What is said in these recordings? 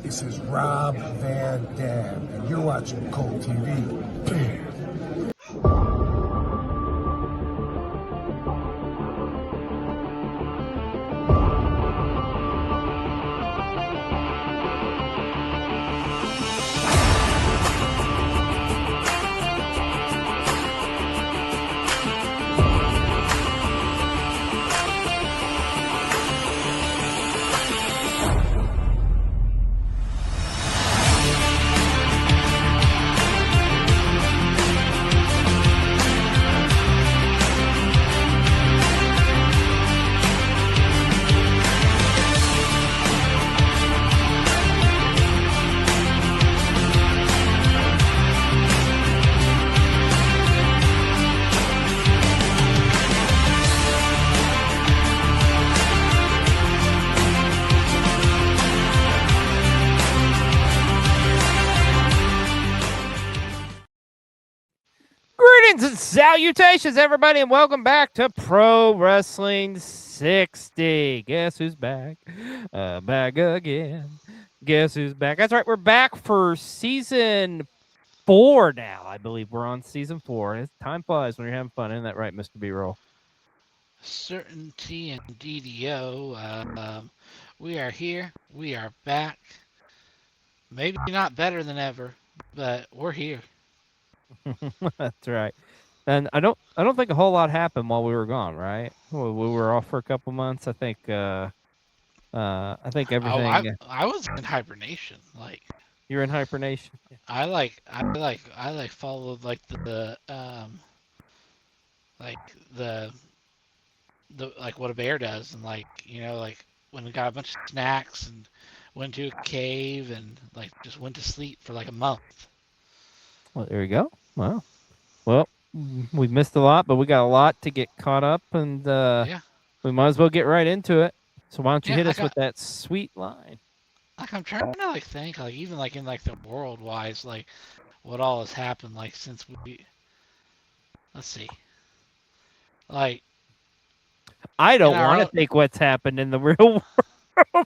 This is Rob Van Dam, and you're watching Cold TV. Bam. Greetings and salutations, everybody, and welcome back to Pro Wrestling 60. Guess who's back? Back again. Guess who's back? That's right, we're back for season 4 now. I believe we're on season 4. Time flies when you're having fun. Isn't that right, Mr. B-Roll? Certainty and DDO. We are here. We are back. Maybe not better than ever, but we're here. That's right. And I don't think a whole lot happened while we were gone, right? We were off for a couple months. I think everything. I was in hibernation. Like You're in hibernation. I followed like the like what a bear does, and like when we got a bunch of snacks and went to a cave and like just went to sleep for like a month. Well, there you go. Wow. Well, we missed a lot, but we got a lot to get caught up, and we might as well get right into it. So why don't you hit us with that sweet line? Like I'm trying to like think like even like in like the world wise like what all has happened like since let's see. Like I don't want to think what's happened in the real world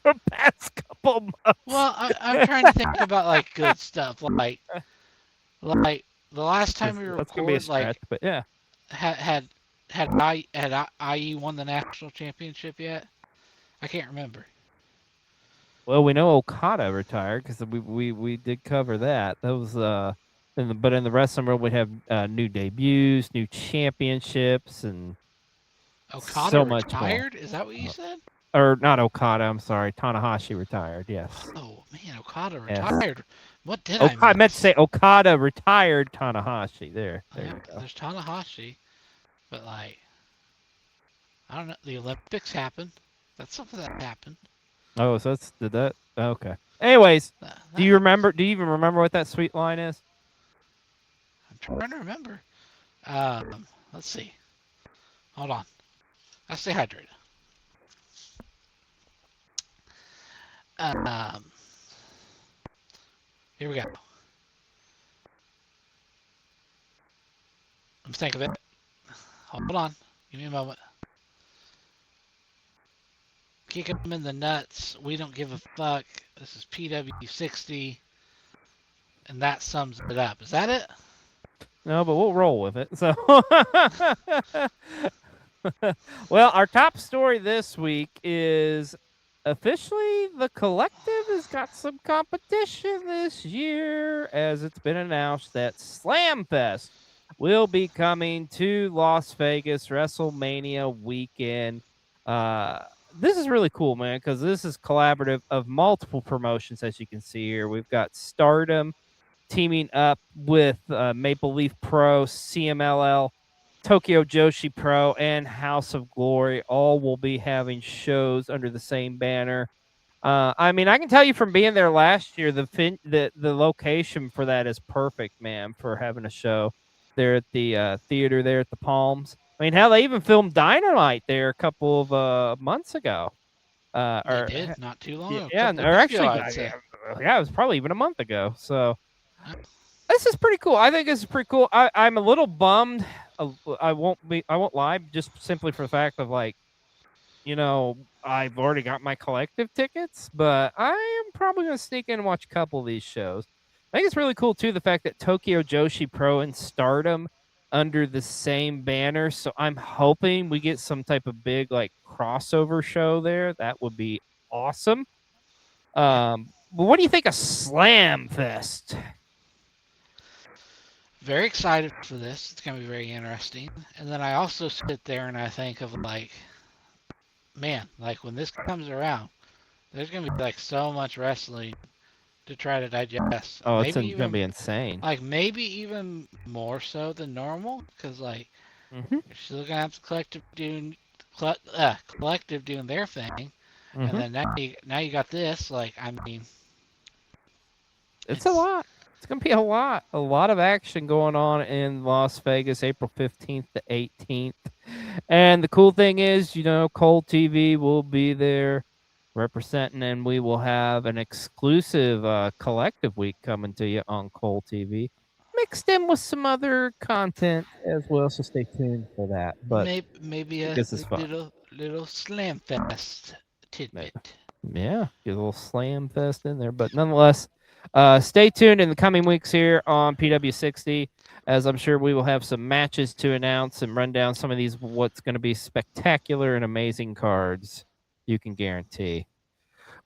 the past couple months. Well, I'm trying to think about like good stuff like the last time we recorded like but yeah. Had IE won the national championship yet? I can't remember. Well, we know Okada retired because we did cover that. That was but in the wrestling world we have new debuts, new championships, and Okada so retired? Much more. Is that what you said? Or not Okada? I'm sorry, Tanahashi retired. Yes. Oh man, Okada retired. Yes. What did I meant to say Okada retired Tanahashi. There you go. There's Tanahashi, but like, I don't know. The Olympics happened. That's something that happened. Oh, so did that? Okay. Anyways, do you remember? Do you even remember what that sweet line is? I'm trying to remember. Let's see. Hold on. I stay hydrated. Here we go. Let's think of it. Hold on. Give me a moment. Kick them in the nuts. We don't give a fuck. This is PW60. And that sums it up. Is that it? No, but we'll roll with it. So, well, our top story this week is officially the Collective has got some competition this year, as it's been announced that Slamfest will be coming to Las Vegas WrestleMania weekend. This is really cool, man, because this is collaborative of multiple promotions, as you can see here. We've got Stardom teaming up with Maple Leaf Pro, CMLL, Tokyo Joshi Pro, and House of Glory. All will be having shows under the same banner. I mean, I can tell you from being there last year, the location for that is perfect, man, for having a show there at the theater there at the Palms. I mean, hell, they even filmed Dynamite there a couple of months ago. They did, not too long ago. Yeah, or actually, it was probably even a month ago. So this is pretty cool. I think this is pretty cool. I'm a little bummed. I won't lie, just simply for the fact of like, you know, I've already got my collective tickets, but I am probably going to sneak in and watch a couple of these shows. I think it's really cool too the fact that Tokyo Joshi Pro and Stardom under the same banner. So I'm hoping we get some type of big like crossover show there. That would be awesome. But what do you think of Slam Fest? Very excited for this. It's going to be very interesting. And then I also sit there and I think of like, man, like when this comes around, there's going to be like so much wrestling to try to digest. Oh, it's Maybe going to even be insane. like maybe even more so than normal because like you're still gonna have the collective doing their thing, and then now you got this. Like I mean, It's a lot. It's going to be a lot of action going on in Las Vegas, April 15th to 18th. And the cool thing is, Cold TV will be there representing, and we will have an exclusive collective week coming to you on Cold TV, mixed in with some other content as well. So stay tuned for that. But maybe a this is fun. little slam fest tidbit. Yeah, get a little slam fest in there. But nonetheless, stay tuned in the coming weeks here on PW60, as I'm sure we will have some matches to announce and run down some of these what's going to be spectacular and amazing cards, you can guarantee.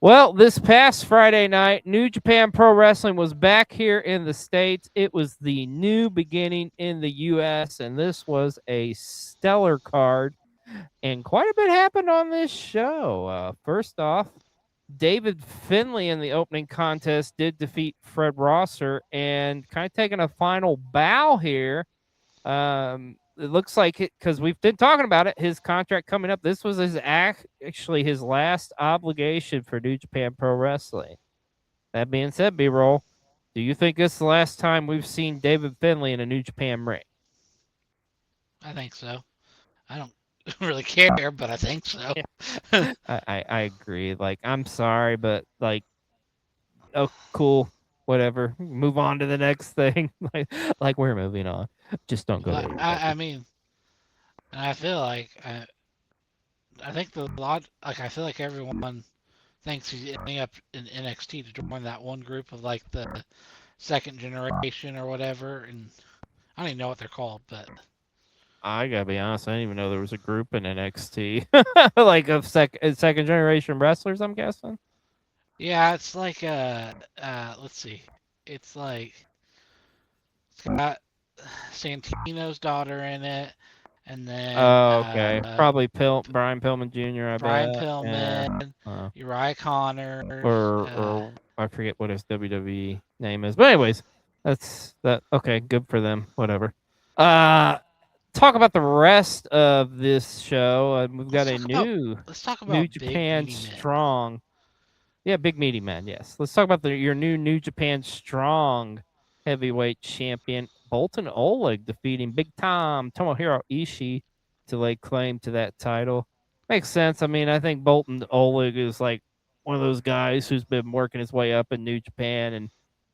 Well, this past Friday night, New Japan Pro Wrestling was back here in the States. It was the new beginning in the U.S., and this was a stellar card. And quite a bit happened on this show. First off, David Finlay in the opening contest did defeat Fred Rosser, and kind of taking a final bow here. It looks like it, because we've been talking about it, his contract coming up. This was actually his last obligation for New Japan Pro Wrestling. That being said, B-Roll, do you think this is the last time we've seen David Finlay in a New Japan ring? I think so. I don't really care, but I think so. Yeah. I agree. Like, I'm sorry, but like, oh, cool, whatever. Move on to the next thing. like we're moving on. Just don't go there. I mean, I feel like I think I feel like everyone thinks he's ending up in NXT to join that one group of like the second generation or whatever, and I don't even know what they're called, but I gotta be honest, I didn't even know there was a group in NXT, like of second generation wrestlers. I'm guessing. Yeah, it's like let's see, it's like it's got Santino's daughter in it, and then okay, probably Brian Pillman Jr. I Brian bet. Pillman, Uriah Connor, or I forget what his WWE name is, but anyways, that's that. Okay, good for them. Whatever. Talk about the rest of this show. We've got let's talk about New Japan Strong. Yeah, Big Meaty Man, yes. Let's talk about your new Japan Strong heavyweight champion, Boltin Oleg, defeating Big Tom Tomohiro Ishii to lay claim to that title. Makes sense. I mean, I think Boltin Oleg is like one of those guys who's been working his way up in New Japan, and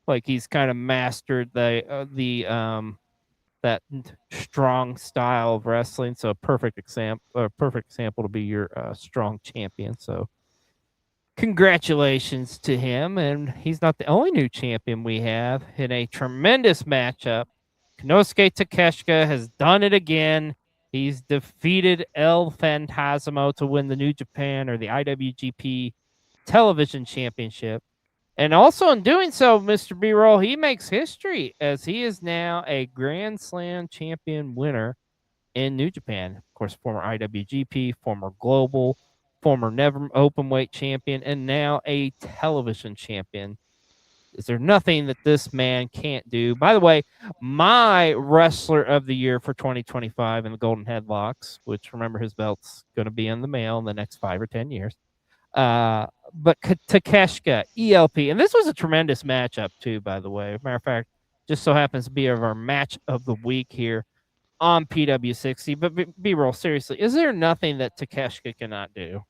like he's kind of mastered that strong style of wrestling. So perfect example to be your strong champion. So congratulations to him. And he's not the only new champion we have in a tremendous matchup. Konosuke Takeshita has done it again. He's defeated El Phantasmo to win the New Japan or the IWGP Television Championship. And also in doing so, Mr. B-Roll, he makes history as he is now a Grand Slam champion winner in New Japan. Of course, former IWGP, former Global, former Never Openweight champion, and now a television champion. Is there nothing that this man can't do? By the way, my wrestler of the year for 2025 in the Golden Headlocks, which remember his belt's going to be in the mail in the next 5 or 10 years. But Takeshita, ELP, and this was a tremendous matchup too, by the way. Matter of fact, just so happens to be our match of the week here on PW60. But B-Roll, seriously, is there nothing that Takeshita cannot do?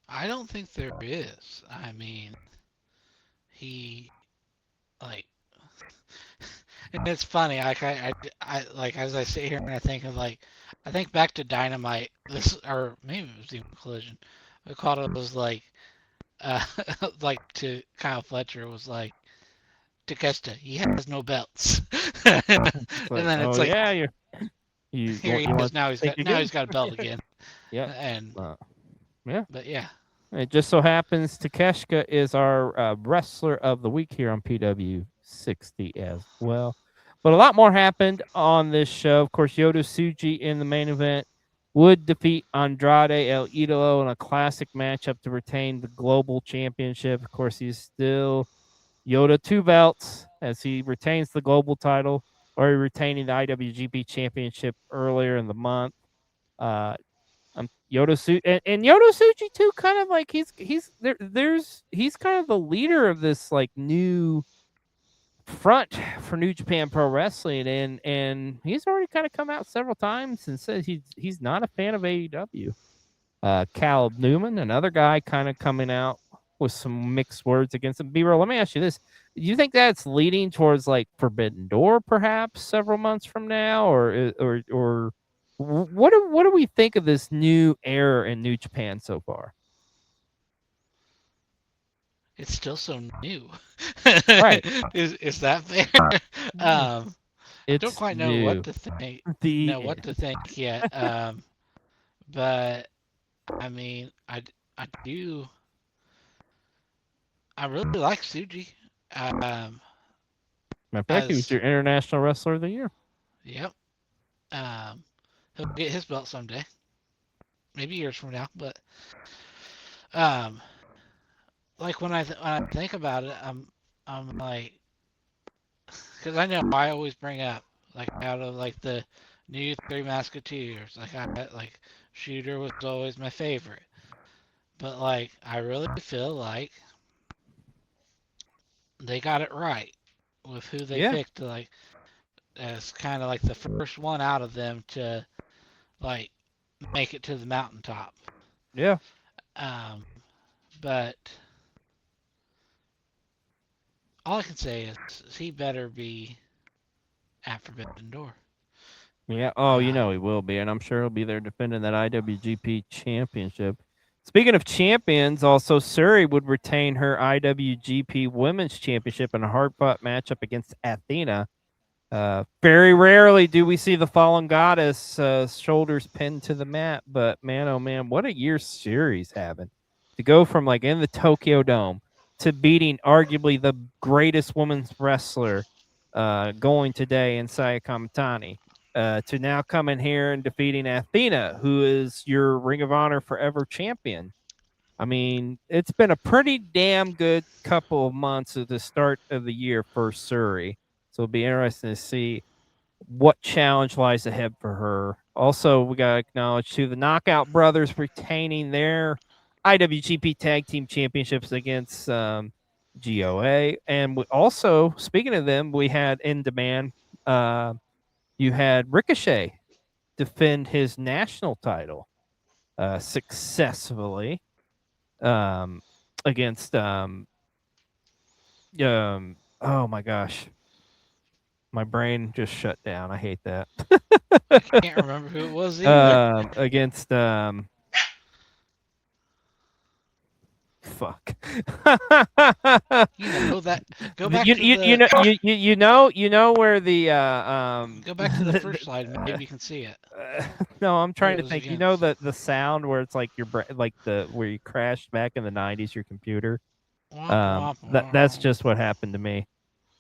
I don't think there is. I mean, he like And it's funny. Like as I sit here and I think of like, I think back to Dynamite. This or maybe it was even Collision. We called it was like, uh, like to Kyle Fletcher was like, Takeshita, he has no belts. And It's like, then it's oh like, yeah, you here he you is. want to think Now again? he's got a belt again. Yeah. And Yeah. but yeah, It just so happens Takeshita is our wrestler of the week here on PW60 as well. But a lot more happened on this show. Of course, Yota Tsuji in the main event would defeat Andrade El Idolo in a classic matchup to retain the global championship. Of course, he's still Yota 2 belts as he retains the global title, or retaining the IWGP championship earlier in the month. Yota and Yota Tsuji too, kind of like he's he's kind of the leader of this like new front for New Japan Pro Wrestling, and he's already kind of come out several times and said he's not a fan of AEW. Cal Newman, another guy, kind of coming out with some mixed words against him. B-Roll, let me ask you this: do you think that's leading towards like Forbidden Door, perhaps several months from now, or what do we think of this new era in New Japan so far? it's still so new. Right. Is that fair? It's Don't quite know new. what to think. Know what to think yet. But I mean, I do. I really like Tsuji. Matter of fact, he was your International Wrestler of the Year. Yep. He'll get his belt someday, maybe years from now. But like when I think about it, I'm like, because I know I always bring up like out of like the new Three Musketeers, like Shooter was always my favorite, but like I really feel like they got it right with who they picked, like as kind of like the first one out of them to like make it to the mountaintop. Yeah. But all I can say is he better be at Forbidden Door. Yeah. Oh, you know he will be, and I'm sure he'll be there defending that IWGP Championship. Speaking of champions, also Suri would retain her IWGP Women's Championship in a hard-fought matchup against Athena. Very rarely do we see the Fallen Goddess shoulders pinned to the mat, but man, oh man, what a year Suri's having. To go from like in the Tokyo Dome to beating arguably the greatest women's wrestler going today in Saya Kamitani, to now coming here and defeating Athena, who is your Ring of Honor Forever champion. I mean, it's been a pretty damn good couple of months at the start of the year for Suri. So it'll be interesting to see what challenge lies ahead for her. Also, we got to acknowledge, too, the Knockout Brothers retaining their IWGP Tag Team Championships against GOA. And we also, speaking of them, we had in demand, you had Ricochet defend his national title successfully against, oh my gosh. My brain just shut down. I hate that. I can't remember who it was either. Against fuck. You know that. Go back you, to you, the. You know where the Go back to the first slide. Maybe you can see it. No, I'm trying to think. Against. You know the sound where it's like where you crashed back in the 90s your computer. That's just what happened to me.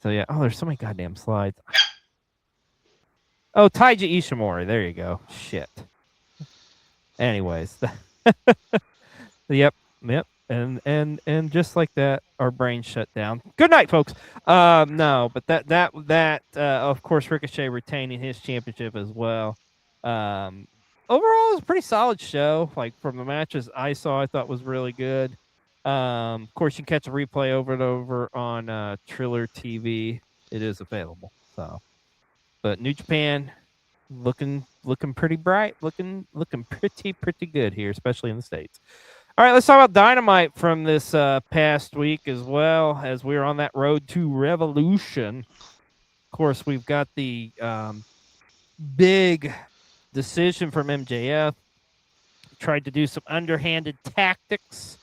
So yeah. Oh, there's so many goddamn slides. Oh, Taiji Ishimori. There you go. Shit. Anyways. Yep. And just like that, our brain shut down. Good night, folks. No, but that of course, Ricochet retaining his championship as well. Overall, it was a pretty solid show. Like from the matches I saw, I thought was really good. Of course, you can catch a replay over and over on Triller TV. It is available. So, but New Japan looking pretty bright, looking pretty good here, especially in the States. All right, let's talk about Dynamite from this past week as well, as we're on that road to Revolution. course, we've got the big decision from MJF. Tried to do some underhanded tactics.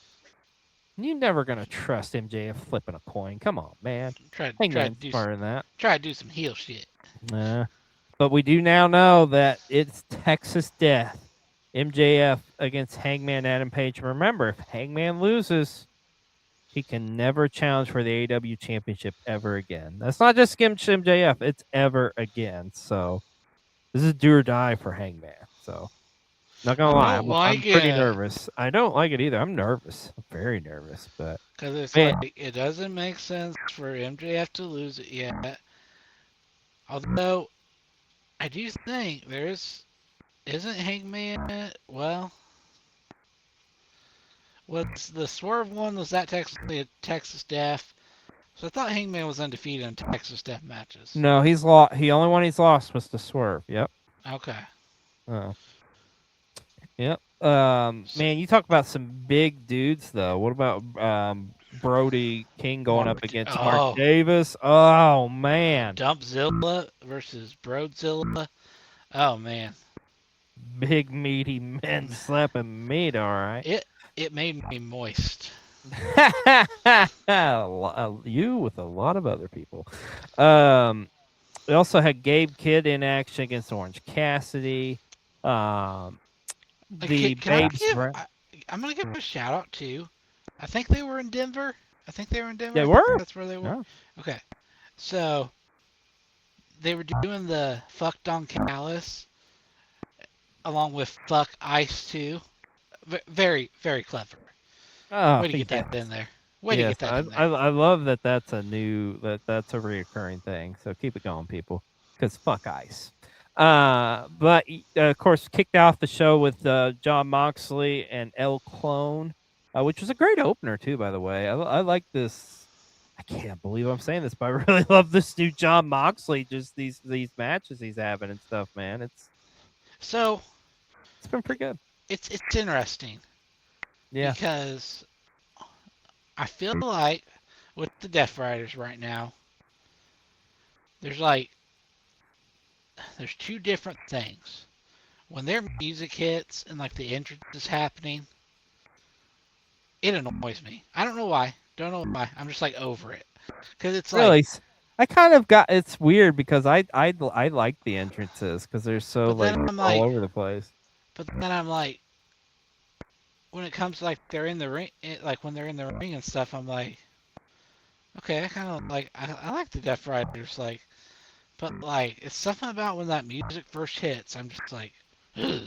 You're never gonna trust MJF flipping a coin. Come on, man. Try to Hangman's do smarter than that. try to do some heel shit. But we do now know that it's Texas Death. MJF against Hangman Adam Page. And remember, if Hangman loses, he can never challenge for the AEW Championship ever again. That's not just MJF, it's ever again. So this is do or die for Hangman. So not gonna lie, I'm pretty nervous. I don't like it either. I'm nervous. I'm very nervous, but because it's man. like it doesn't make sense for MJF to lose it yet. Although I do think isn't Hangman well. Was the Swerve one? Was that technically a Texas Death? So I thought Hangman was undefeated in Texas Death matches. No, he's lost. The only one he's lost was the Swerve. Yep. Okay. Oh. Yep. Man, you talk about some big dudes though. What about Brody King going up against Mark Davis? Oh man. Dumpzilla versus Broadzilla. Oh man. Big meaty men slapping meat. All right. It made me moist. You with a lot of other people. We also had Gabe Kidd in action against Orange Cassidy. The Babes. I'm gonna give a shout out to. I think they were in Denver. They were. That's where they were. Yeah. Okay, so they were doing the Fuck Don Callis along with Fuck Ice too. Very, very clever. Oh, way to get that in there. I love that. That's a reoccurring thing. So keep it going, people. Because fuck Ice. But of course, kicked off the show with Jon Moxley and El Clone, which was a great opener too. By the way, I like this. I can't believe I'm saying this, but I really love this new Jon Moxley. Just these matches he's having and stuff, man. It's been pretty good. It's interesting. Yeah. Because I feel like with the Death Riders right now, there's two different things. When their music hits and like the entrance is happening, it annoys me. I don't know why. I'm just like over it. Because it's really, I kind of got. It's weird because I like the entrances because they're so all over the place. But then I'm like, when it comes to like they're in the ring, like when they're in the ring and stuff, I'm like, okay, I kind of like I like the Death Riders, like, but like it's something about when that music first hits, I'm just like, ugh.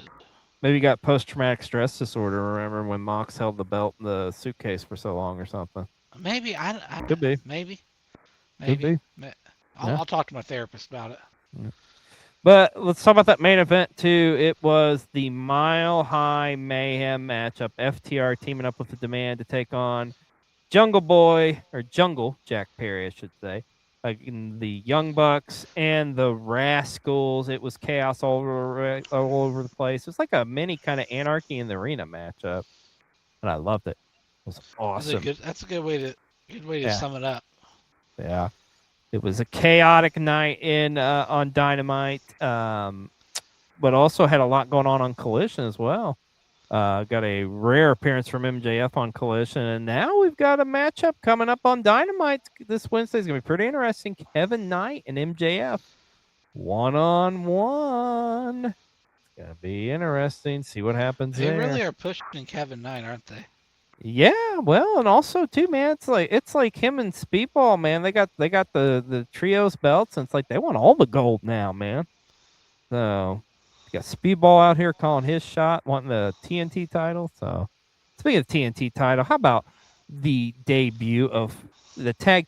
Maybe you got post-traumatic stress disorder. Remember when Mox held the belt in the suitcase for so long or something? Maybe I could be. Maybe. Could be. I'll talk to my therapist about it. Yeah. But let's talk about that main event, too. It was the Mile High Mayhem matchup. FTR teaming up with the Demand to take on Jungle Jack Perry, I should say. The Young Bucks and the Rascals. It was chaos all over the place. It was like a mini kind of Anarchy in the Arena matchup. And I loved it. It was awesome. That's a good way to sum it up. Yeah. It was a chaotic night on Dynamite, but also had a lot going on Collision as well. Got a rare appearance from MJF on Collision, and now we've got a matchup coming up on Dynamite this Wednesday. It's going to be pretty interesting. Kevin Knight and MJF one-on-one. It's going to be interesting. See what happens there. They really are pushing Kevin Knight, aren't they? Yeah, well, and also too, man, it's like him and Speedball, man. They got the trios belts, and it's like they want all the gold now, man. So you got Speedball out here calling his shot, wanting the TNT title. So speaking of TNT title, how about the tag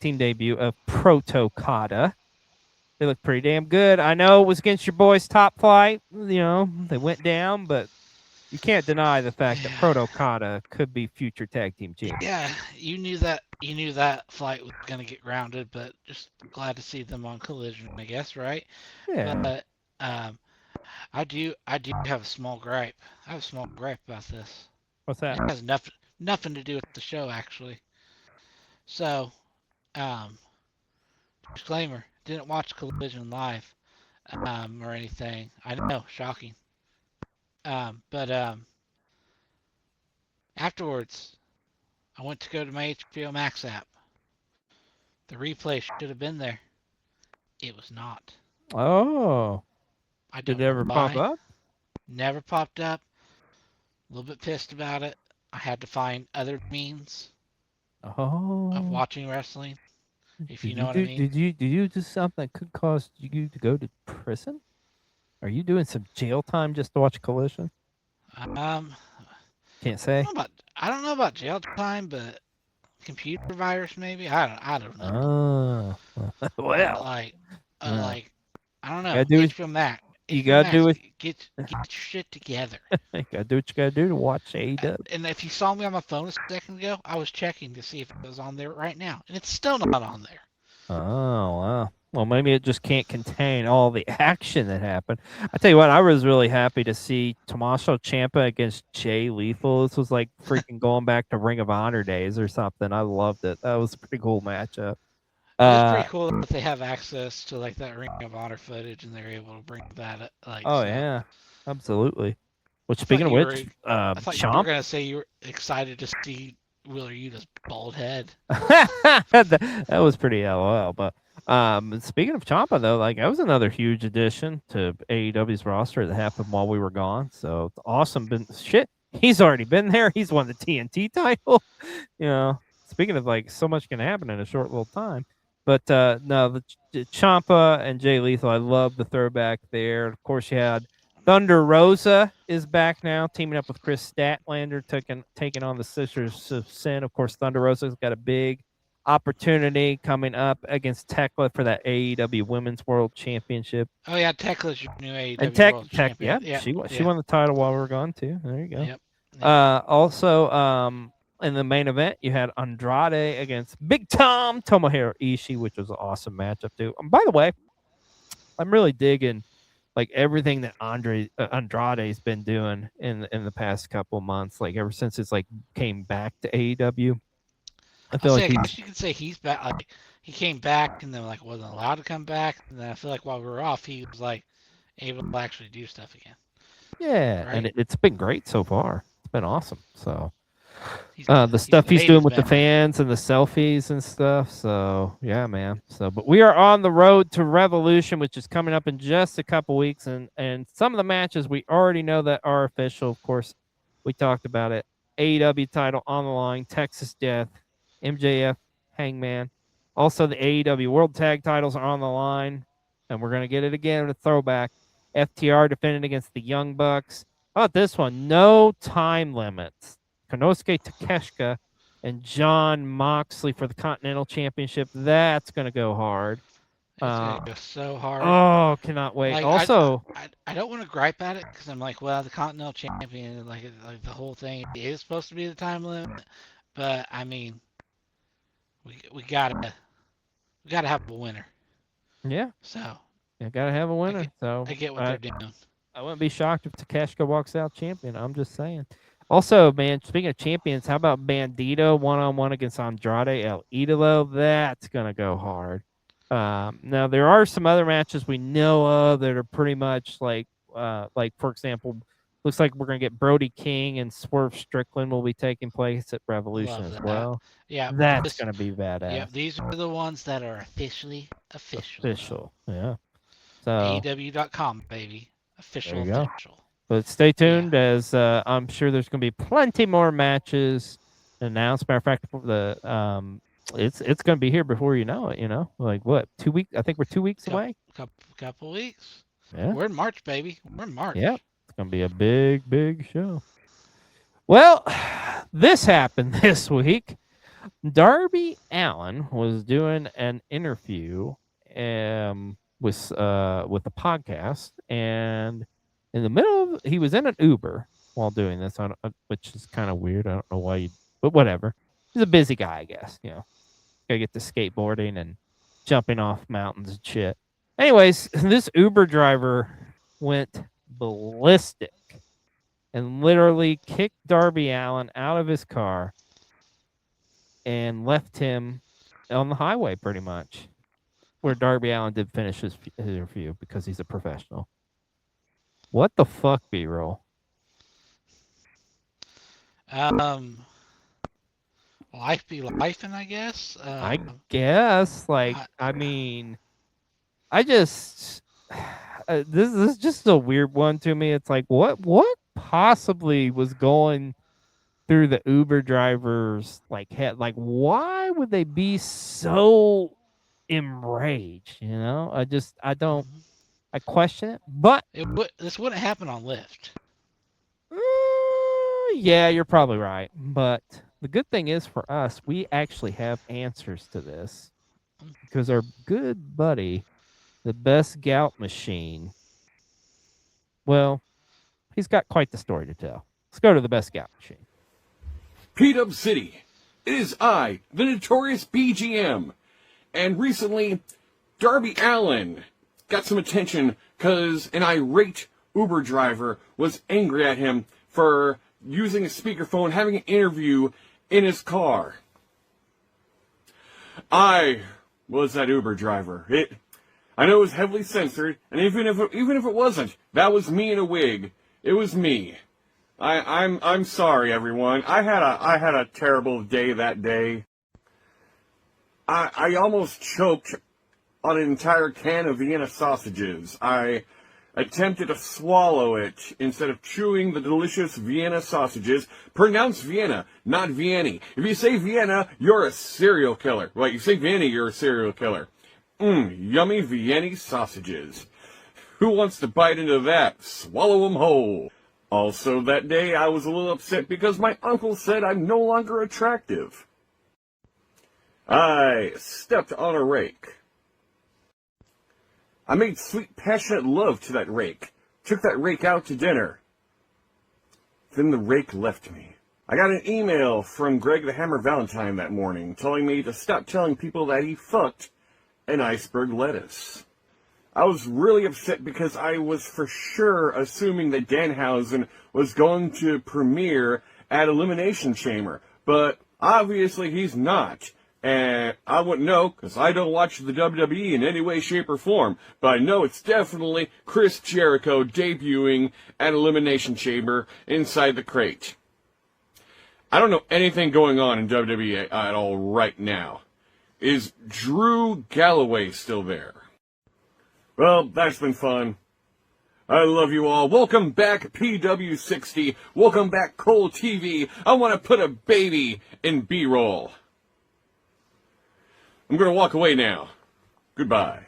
team debut of Proto Kata? They look pretty damn good. I know it was against your boys Top Flight. You know, they went down, but you can't deny the fact that Proto Kata could be future tag team champion. Yeah, you knew that Flight was going to get grounded, but just glad to see them on Collision, I guess, right? Yeah. But I do have a small gripe. I have a small gripe about this. What's that? It has nothing to do with the show, actually. So, disclaimer: didn't watch Collision live, or anything. I know, shocking. But afterwards, I went to go to my HBO Max app. The replay should have been there. It was not. Oh, I did don't it know ever pop why. up? Never popped up. A little bit pissed about it. I had to find other means of Oh, watching wrestling, if you did know you what I do? mean. Did you do something that could cause you to go to prison? Are you doing some jail time just to watch Collision? Um, Can't say. I don't know about jail time, but computer virus maybe. I don't know. Oh, well, Like, uh, like I don't know. gotta do HBO Max. you HBO gotta do Max, it. get your shit together. You gotta do what you gotta do to watch AEW. And if you saw me on my phone a second ago, I was checking to see if it was on there right now, and it's still not on there. Oh, wow. Well, maybe it just can't contain all the action that happened. I tell you what, I was really happy to see Tommaso Ciampa against Jay Lethal. This was like freaking going back to Ring of Honor days or something. I loved it. That was a pretty cool matchup. It is pretty cool that they have access to like that Ring of Honor footage, and they're able to bring that up, like. Oh So. yeah, absolutely. Which I speaking thought of you which, I thought you were Chomp. gonna say you were excited to see Wheeler Yuta's bald head. that was pretty LOL. But speaking of Ciampa though, like that was another huge addition to AEW's roster that happened while we were gone. So it's awesome. Shit, he's already been there. He's won the TNT title. You know, speaking of like so much can happen in a short little time. But no, the Ciampa and Jay Lethal, I love the throwback there. Of course, you had Thunder Rosa is back now, teaming up with Chris Statlander, taking on the Sisters of Sin. Of course, Thunder Rosa's got a big opportunity coming up against Tekla for that AEW Women's World Championship. Oh yeah, Tekla's your new AEW And World Tech, Champion. yeah, she won the title while we were gone too. There you go. Yep. Also, in the main event, you had Andrade against Big Tom Tomohiro Ishii, which was an awesome matchup too. By the way, I'm really digging like everything that Andrade's been doing in the past couple months, like ever since it's like came back to AEW. I feel like I guess you could say he's back. Like he came back and then like wasn't allowed to come back, and then I feel like while we were off, he was like able to actually do stuff again. yeah, Right? and it's been great so far. It's been awesome. So He's stuff he's made doing his with the bet. fans and the selfies and stuff. So yeah, man. So, but we are on the road to Revolution, which is coming up in just a couple weeks, and some of the matches we already know that are official. Of course, we talked about it. AEW title on the line, Texas Death, MJF, Hangman. Also, the AEW World Tag titles are on the line, and we're gonna get it again in a throwback. FTR defending against the Young Bucks. How about this one? No time limits. Konosuke Takeshita and John Moxley for the Continental Championship. That's going to go hard. It's gonna go so hard. Oh, cannot wait. Like, also, I don't want to gripe at it because I'm like, well, the Continental Champion, like the whole thing is supposed to be the time limit, but I mean, we gotta have a winner. yeah. So You got to have a winner. I get what they're doing. I wouldn't be shocked if Takeshita walks out champion. I'm just saying. Also, man, speaking of champions, how about Bandito one-on-one against Andrade El Idolo? That's going to go hard. Now, there are some other matches we know of that are pretty much like for example, looks like we're going to get Brody King and Swerve Strickland will be taking place at Revolution as well. Yeah. That's going to be badass. Yeah, these are the ones that are official. Official, yeah. So AEW.com, baby. Official. But stay tuned as I'm sure there's going to be plenty more matches announced. Matter of fact, it's going to be here before you know it. You know, like what, 2 weeks? I think we're 2 weeks away. Couple weeks. Yeah, we're in March, baby. We're in March. Yeah, it's going to be a big show. Well, this happened this week. Darby Allin was doing an interview with the podcast, and in the middle he was in an Uber while doing this, which is kind of weird. I don't know why, but whatever. He's a busy guy, I guess. You know, gotta get to skateboarding and jumping off mountains and shit. Anyways, this Uber driver went ballistic and literally kicked Darby Allin out of his car and left him on the highway pretty much. where Darby Allin did finish his interview because he's a professional. What the fuck, B-roll? Life be lifing, I guess. I guess, like, I mean, I just this is just a weird one to me. It's like, what possibly was going through the Uber drivers' like head? Like, why would they be so enraged? You know, I don't. I question it, but this wouldn't happen on Lyft. Yeah, you're probably right. But the good thing is for us, we actually have answers to this because our good buddy, the Best Gout Machine, well, he's got quite the story to tell. Let's go to the Best Gout Machine. P-Dub City. It is I, the notorious BGM. And recently, Darby Allin got some attention because an irate Uber driver was angry at him for using a speakerphone, having an interview in his car. I was that Uber driver. I know it was heavily censored, and even if it wasn't, that was me in a wig. It was me. I'm sorry, everyone. I had a terrible day that day. I almost choked on an entire can of Vienna sausages. I attempted to swallow it instead of chewing the delicious Vienna sausages. Pronounce Vienna, not Vienny. If you say Vienna, you're a serial killer. Well, you say Vienna, you're a serial killer. Yummy Vienny sausages. Who wants to bite into that? Swallow them whole. Also, that day I was a little upset because my uncle said I'm no longer attractive. I stepped on a rake. I made sweet, passionate love to that rake. Took that rake out to dinner. Then the rake left me. I got an email from Greg the Hammer Valentine that morning telling me to stop telling people that he fucked an iceberg lettuce. I was really upset because I was for sure assuming that Danhausen was going to premiere at Elimination Chamber, but obviously he's not. And I wouldn't know, because I don't watch the WWE in any way, shape, or form. But I know it's definitely Chris Jericho debuting at Elimination Chamber inside the crate. I don't know anything going on in WWE at all right now. Is Drew Galloway still there? Well, that's been fun. I love you all. Welcome back, PW60. Welcome back, Cole TV. I want to put a baby in B-roll. I'm going to walk away now. Goodbye.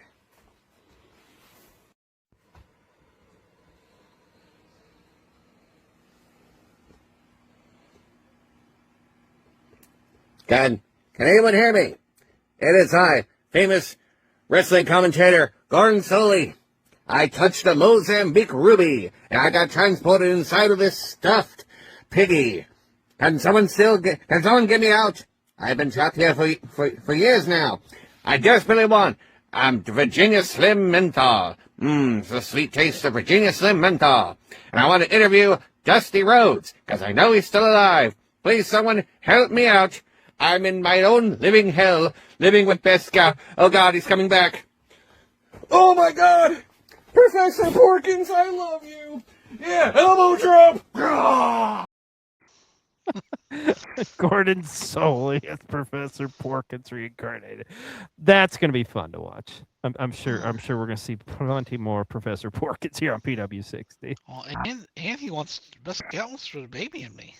Can anyone hear me? It is I, famous wrestling commentator Gordon Soley. I touched a Mozambique ruby, and I got transported inside of this stuffed piggy. Can someone get me out? I've been trapped here for years now. I desperately want Virginia Slim Menthol. It's the sweet taste of Virginia Slim Menthol. And I want to interview Dusty Rhodes, because I know he's still alive. Please, someone help me out. I'm in my own living hell, living with Best Gout. Oh, God, he's coming back. Oh, my God. Professor Porkins, I love you. Yeah, elbow drop. Ah! Gordon Soley as Professor Porkins reincarnated. That's going to be fun to watch. I'm sure we're going to see plenty more Professor Porkins here on PW60. Well, and he wants Best Gout wants for the baby and me.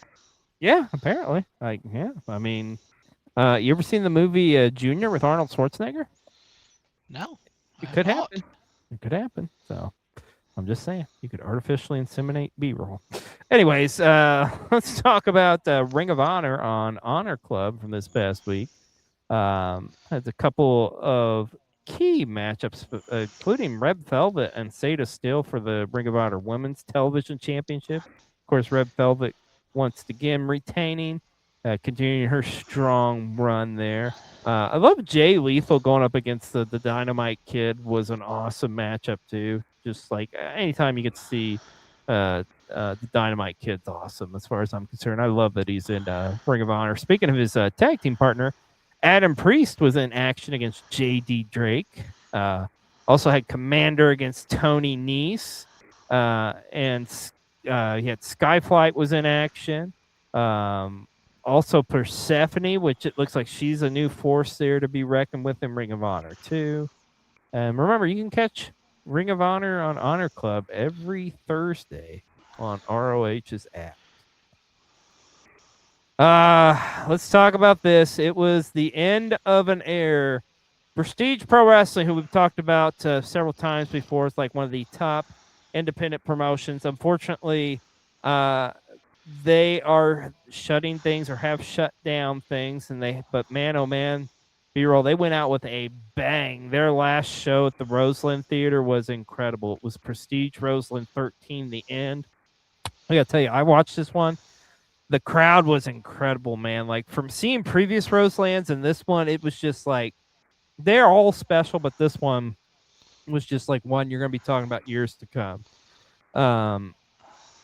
Yeah, apparently. Like, yeah. I mean, you ever seen the movie Junior with Arnold Schwarzenegger? No. It could happen. It could happen. So I'm just saying, you could artificially inseminate B-roll. Anyways, let's talk about Ring of Honor on Honor Club from this past week. Has a couple of key matchups, including Red Velvet and Sada Steele for the Ring of Honor Women's Television Championship. Of course, Red Velvet once again retaining, continuing her strong run there. I love Jay Lethal going up against the Dynamite Kid was an awesome matchup too. Just like anytime you get to see the Dynamite Kid's awesome as far as I'm concerned. I love that he's in Ring of Honor. Speaking of his tag team partner, Adam Priest was in action against J.D. Drake. Also had Commander against Tony Nese. And he had Skyflight was in action. Also Persephone, which it looks like she's a new force there to be reckoned with in Ring of Honor too. And remember, you can catch Ring of Honor on Honor Club every Thursday on ROH's app. Let's talk about this. It was the end of an era. Prestige Pro Wrestling, who we've talked about several times before, is like one of the top independent promotions. Unfortunately, they are shutting things or have shut down things, but man, oh man, B-roll, they went out with a bang. Their last show at the Roseland Theater was incredible. It was Prestige Roseland 13, The End. I gotta tell you, I watched this one. The crowd was incredible, man. Like, from seeing previous Roselands and this one, it was just like, they're all special, but this one was just like one you're going to be talking about years to come.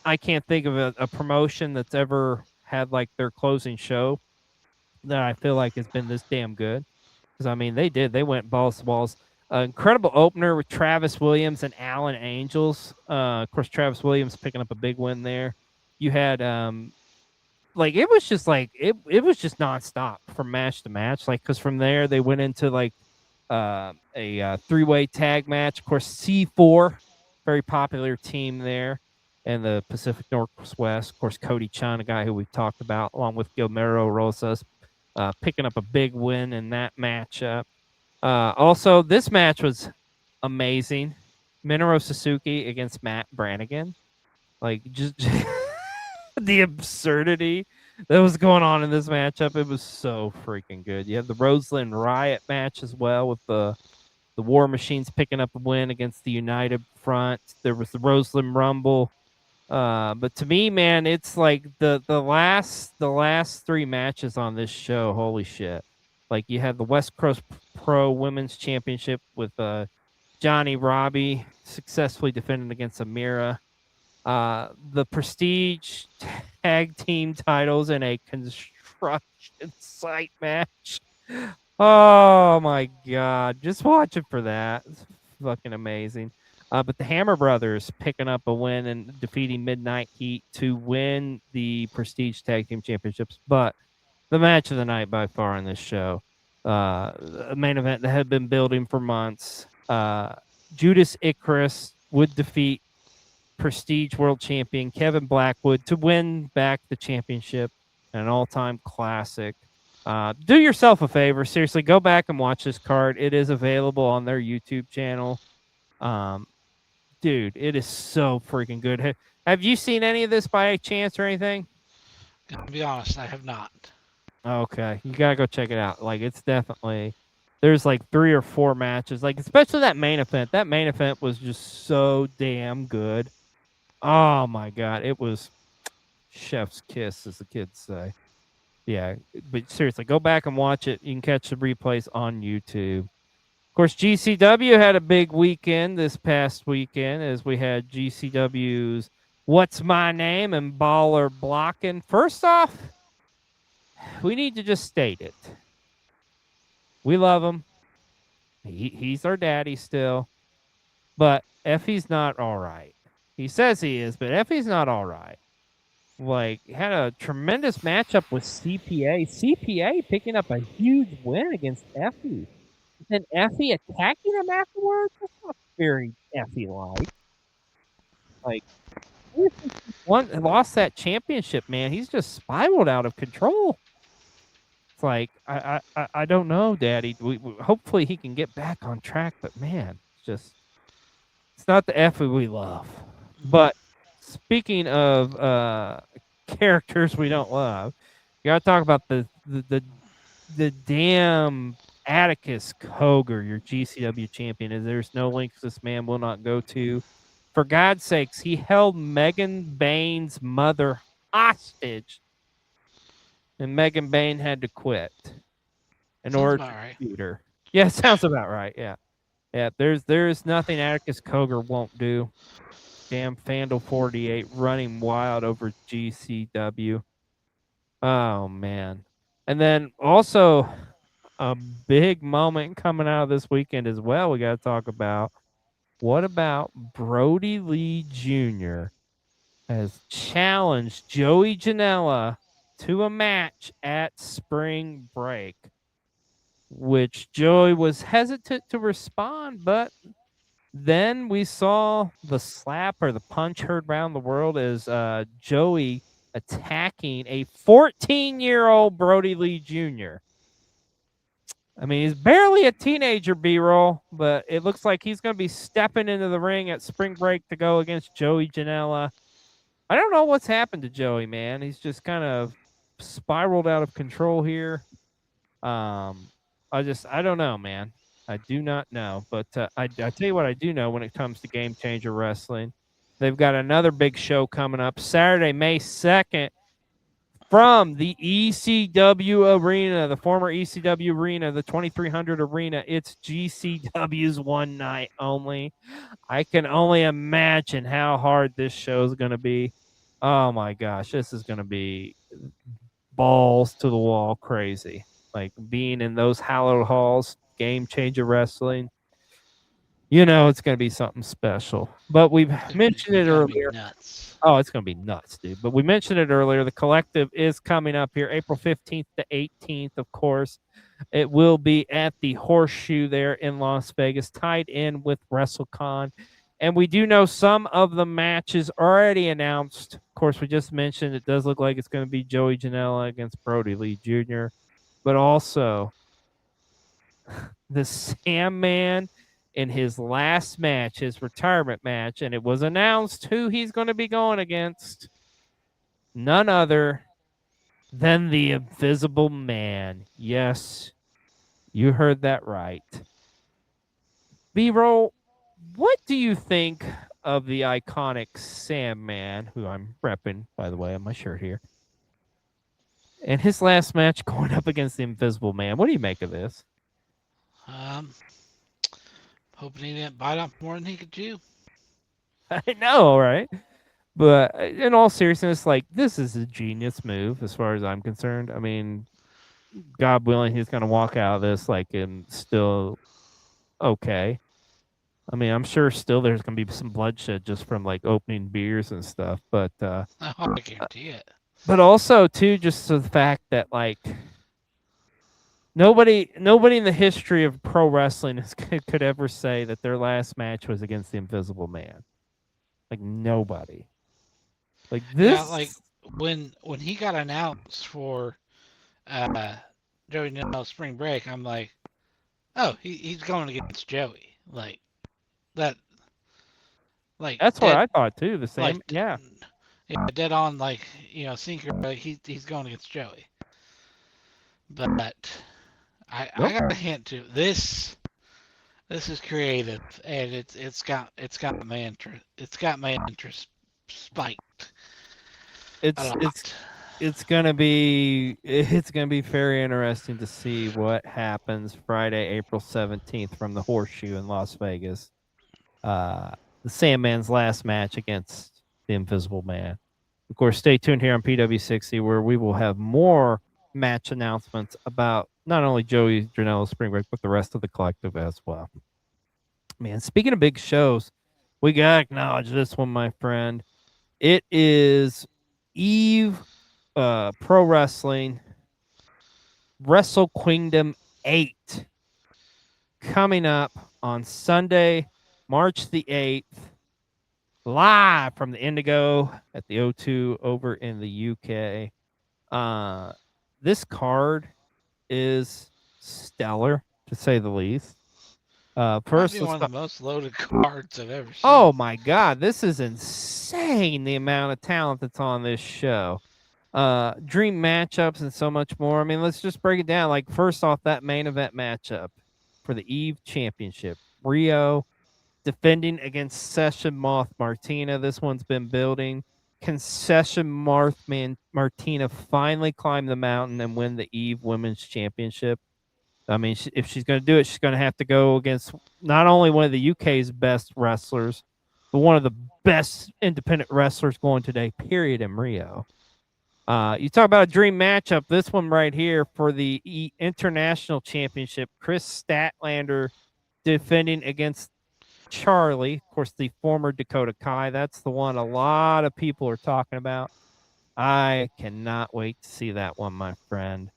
I can't think of a promotion that's ever had like their closing show that I feel like has been this damn good. Because, I mean, they went balls to balls. Incredible opener with Travis Williams and Alan Angels. Of course, Travis Williams picking up a big win there. You had... like it was just nonstop from match to match. Like, because from there they went into like a three-way tag match. Of course, C4, very popular team there in the Pacific Northwest. Of course, Cody Chun, a guy who we've talked about, along with Guillermo Rosas, picking up a big win in that matchup. Also, this match was amazing. Minoru Suzuki against Matt Brannigan. Like, just the absurdity that was going on in this matchup. It was so freaking good. You have the Roseland Riot match as well with the War Machines picking up a win against the United Front. There was the Roseland Rumble. But to me, man, it's like the last three matches on this show. Holy shit. Like, you had the West Coast Pro Women's Championship with Johnny Robbie successfully defending against Amira. The Prestige Tag Team titles in a construction site match. Oh my God. Just watch it for that. It's fucking amazing. But the Hammer Brothers picking up a win and defeating Midnight Heat to win the Prestige Tag Team Championships. But the match of the night by far in this show, a main event that had been building for months. Judas Icarus would defeat Prestige World Champion Kevin Blackwood to win back the championship. An all-time classic. Do yourself a favor. Seriously, go back and watch this card. It is available on their YouTube channel. Dude, it is so freaking good. Have you seen any of this by chance or anything? To be honest, I have not. Okay, you gotta go check it out. Like, it's definitely... There's like 3 or 4 matches. Like, especially that main event. That main event was just so damn good. Oh my God, it was chef's kiss, as the kids say. Yeah, but seriously, go back and watch it. You can catch the replays on YouTube. Of course, GCW had a big weekend this past weekend, as we had GCW's What's My Name and Baller Blocking. First off, we need to just state it. We love him. He's our daddy still. But Effie's not all right. He says he is, but Effie's not all right. Like, had a tremendous matchup with CPA. CPA picking up a huge win against Effie. And Effie attacking him afterwards? That's not very Effie-like. Like, lost that championship, man. He's just spiraled out of control. It's like, I don't know, Daddy. Hopefully he can get back on track, but man, it's not the Effie we love. But speaking of characters we don't love, you gotta talk about the damn Atticus Cogar, your GCW champion. As there's no links this man will not go to. For God's sakes, he held Megan Bain's mother hostage, and Megan Bain had to quit in order to shoot her. Yeah, sounds about right. Yeah. There's nothing Atticus Cogar won't do. Damn Fandle 48 running wild over GCW. Oh man. And then also a big moment coming out of this weekend as well. We got to talk about. What about Brody Lee Jr. has challenged Joey Janela to a match at Spring Break, which Joey was hesitant to respond, but then we saw the slap or the punch heard around the world as Joey attacking a 14-year-old Brody Lee Jr. I mean, he's barely a teenager, B-roll, but it looks like he's going to be stepping into the ring at Spring Break to go against Joey Janela. I don't know what's happened to Joey, man. He's just kind of spiraled out of control here. I don't know, man. I do not know. But I tell you what I do know when it comes to Game Changer Wrestling. They've got another big show coming up Saturday, May 2nd, from the ECW Arena, the former ECW Arena, the 2300 Arena. It's GCW's one night only. I can only imagine how hard this show is going to be. Oh, my gosh. This is going to be balls to the wall crazy. Like being in those hallowed halls, Game Changer Wrestling, you know it's going to be something special. But we've mentioned it earlier. Nuts. Oh, it's going to be nuts, dude. But we mentioned it earlier. The Collective is coming up here April 15th to 18th, of course. It will be at the Horseshoe there in Las Vegas, tied in with WrestleCon. And we do know some of the matches already announced. Of course, we just mentioned it does look like it's going to be Joey Janela against Brody Lee Jr., but also the Sandman in his last match, his retirement match, and it was announced who he's going to be going against. None other than the Invisible Man. Yes, you heard that right. B-roll, what do you think of the iconic Sandman, who I'm repping, by the way, on my shirt here, and his last match going up against the Invisible Man? What do you make of this? Hoping he didn't bite off more than he could chew. I know, right? But in all seriousness, like, this is a genius move as far as I'm concerned. I mean, God willing, he's going to walk out of this like and still okay. I mean, I'm sure still there's going to be some bloodshed just from like opening beers and stuff, but I guarantee it. But also too, just the fact that like nobody in the history of pro wrestling could ever say that their last match was against the Invisible Man. Like nobody. Like this. Yeah, like when he got announced for Joey Janela Spring Break, I'm like, oh, he's going against Joey. Like that. Like that's what I thought too. The same, like, yeah, dead on. Like sinker. Like he's going against Joey. But I got a hint too. This is creative, and it's got my interest. It's got my interest spiked. It's gonna be very interesting to see what happens Friday, April 17th from the Horseshoe in Las Vegas. The Sandman's last match against the Invisible Man. Of course, stay tuned here on PW60 where we will have more match announcements about not only Joey Janela Spring Break, but the rest of the Collective as well. Man, speaking of big shows, we got to acknowledge this one, my friend. It is Eve Pro Wrestling Wrestle Kingdom 8 coming up on Sunday, March the 8th, live from the Indigo at the O2 over in the UK. This card is stellar, to say the least. First, one of the most loaded cards I've ever seen. Oh my God, this is insane! The amount of talent that's on this show, dream matchups, and so much more. I mean, let's just break it down. Like, first off, that main event matchup for the Eve Championship, Rio defending against Session Moth Martina. This one's been building. Can Session Martina finally climb the mountain and win the Eve Women's Championship? I mean, if she's going to do it, she's going to have to go against not only one of the UK's best wrestlers, but one of the best independent wrestlers going today, period, in Rio. You talk about a dream matchup. This one right here for the International Championship. Chris Statlander defending against Charlie, of course, the former Dakota Kai. That's the one a lot of people are talking about. I cannot wait to see that one, my friend.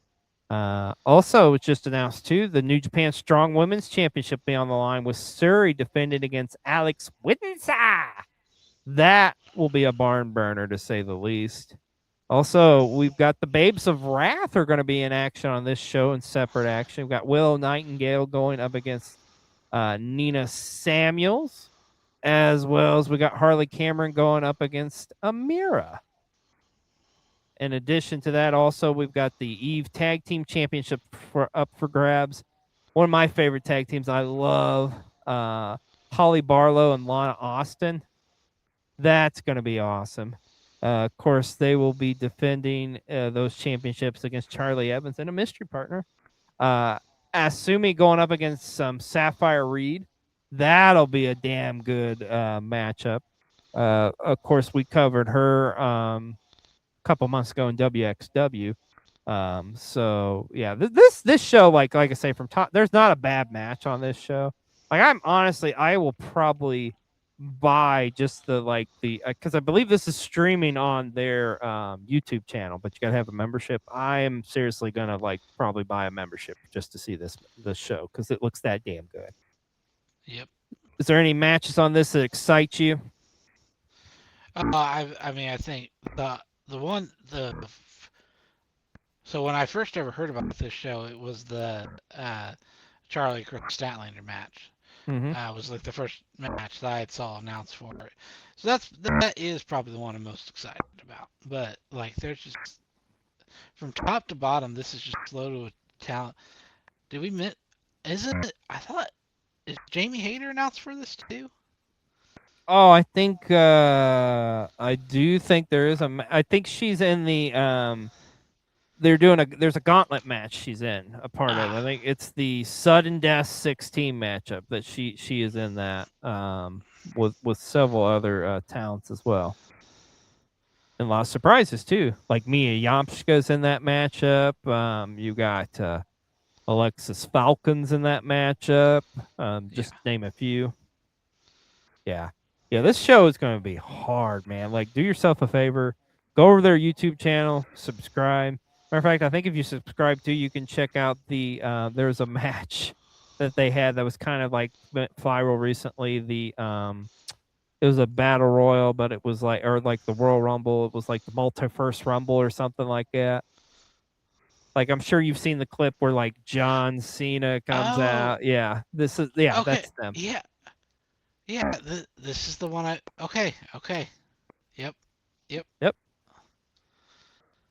Also, it's just announced too, the New Japan Strong Women's Championship be on the line with Suri defended against Alex Winsa. That will be a barn burner to say the least. Also, we've got the Babes of Wrath are going to be in action on this show in separate action. We've got Willow Nightingale going up against Nina Samuels, as well as we got Harley Cameron going up against Amira. In addition to that, also, we've got the Eve Tag Team Championship up for grabs. One of my favorite tag teams. I love Holly Barlow and Lana Austin. That's going to be awesome. Of course, they will be defending those championships against Charlie Evans and a mystery partner. Asumi going up against some Sapphire Reed. That'll be a damn good matchup. Of course, we covered her a couple months ago in WXW. So yeah, this show, like I say from top, there's not a bad match on this show. Like I will probably buy just because I believe this is streaming on their YouTube channel, but you gotta have a membership. I am seriously gonna probably buy a membership just to see this show because it looks that damn good. Yep. Is there any matches on this that excite you? I think so when I first ever heard about this show, it was the Charlie Chris Statlander match. Mm-hmm. Was like the first match that I saw announced for it. So that is probably the one I'm most excited about. But there's just from top to bottom, this is just loaded with talent. Did we miss? Isn't it? I thought is Jamie Hayter announced for this too? Oh, I think I do think there is I think she's in the there's a gauntlet match she's in a part of. I think it's the Sudden Death 16 matchup that she is in that with several other talents as well. And a lot of surprises too. Like Mia Yamshka's in that matchup. You got Alexis Falcons in that matchup. Just name a few. Yeah. Yeah, this show is going to be hard, man. Do yourself a favor. Go over their YouTube channel, subscribe. Matter of fact, I think if you subscribe to, you can check out there's a match that they had that was kind of went viral recently. It was a battle royal, but it was the Royal Rumble. It was the Multi-First Rumble or something like that. I'm sure you've seen the clip where John Cena comes out. Yeah, this is okay. That's them. Yeah. Yeah, this is the one okay. Yep.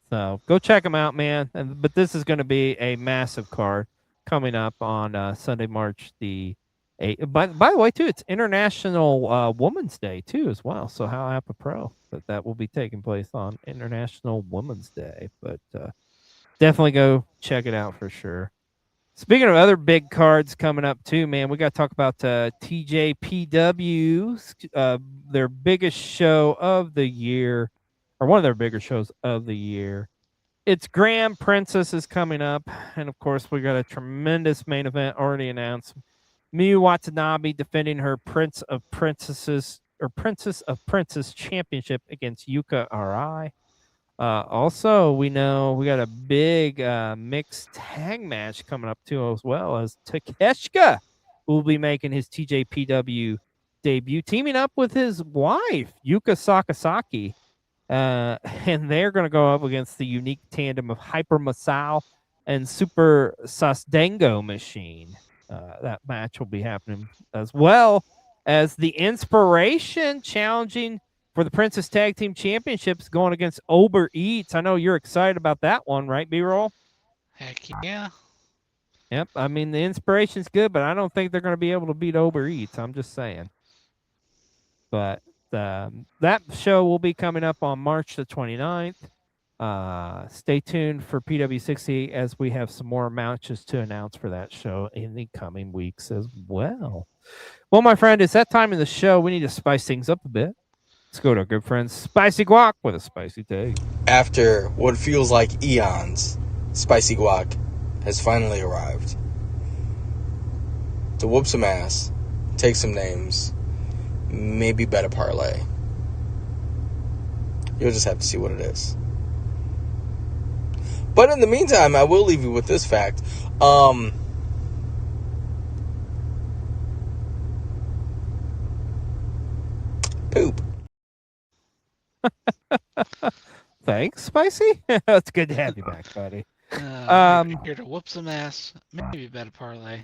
So go check them out, man. But this is going to be a massive card coming up on Sunday, March the 8th. By the way, too, it's International Women's Day, too, as well. So how apropos that will be taking place on International Women's Day. But definitely go check it out for sure. Speaking of other big cards coming up, too, man, we got to talk about TJPW, their biggest show of the year. Or one of their bigger shows of the year. It's Grand Princess is coming up. And, of course, we got a tremendous main event already announced. Miyu Watanabe defending her Princess of Princess Championship against Yuka Arai. Also, we know we got a big mixed tag match coming up, too, as well as Takeshita will be making his TJPW debut, teaming up with his wife, Yuka Sakazaki. And they're going to go up against the unique tandem of Hyper Masao and Super Sasdango Machine. That match will be happening, as well as the Inspiration challenging for the Princess Tag Team Championships going against Uber Eats. I know you're excited about that one, right, B-Roll? Heck yeah. Yep. I mean, the Inspiration's good, but I don't think they're going to be able to beat Uber Eats. I'm just saying. But that show will be coming up on March the 29th. Stay tuned for PW60 as we have some more matches to announce for that show in the coming weeks as well. Well, my friend, it's that time in the show. We need to spice things up a bit. Let's go to our good friend Spicy Guac with a spicy take. After what feels like eons, Spicy Guac has finally arrived to whoop some ass, take some names, maybe bet a parlay. You'll just have to see what it is. But in the meantime, I will leave you with this fact. Poop. Thanks, Spicy. It's good to have you back, buddy. Here to whoop some ass, maybe bet a parlay.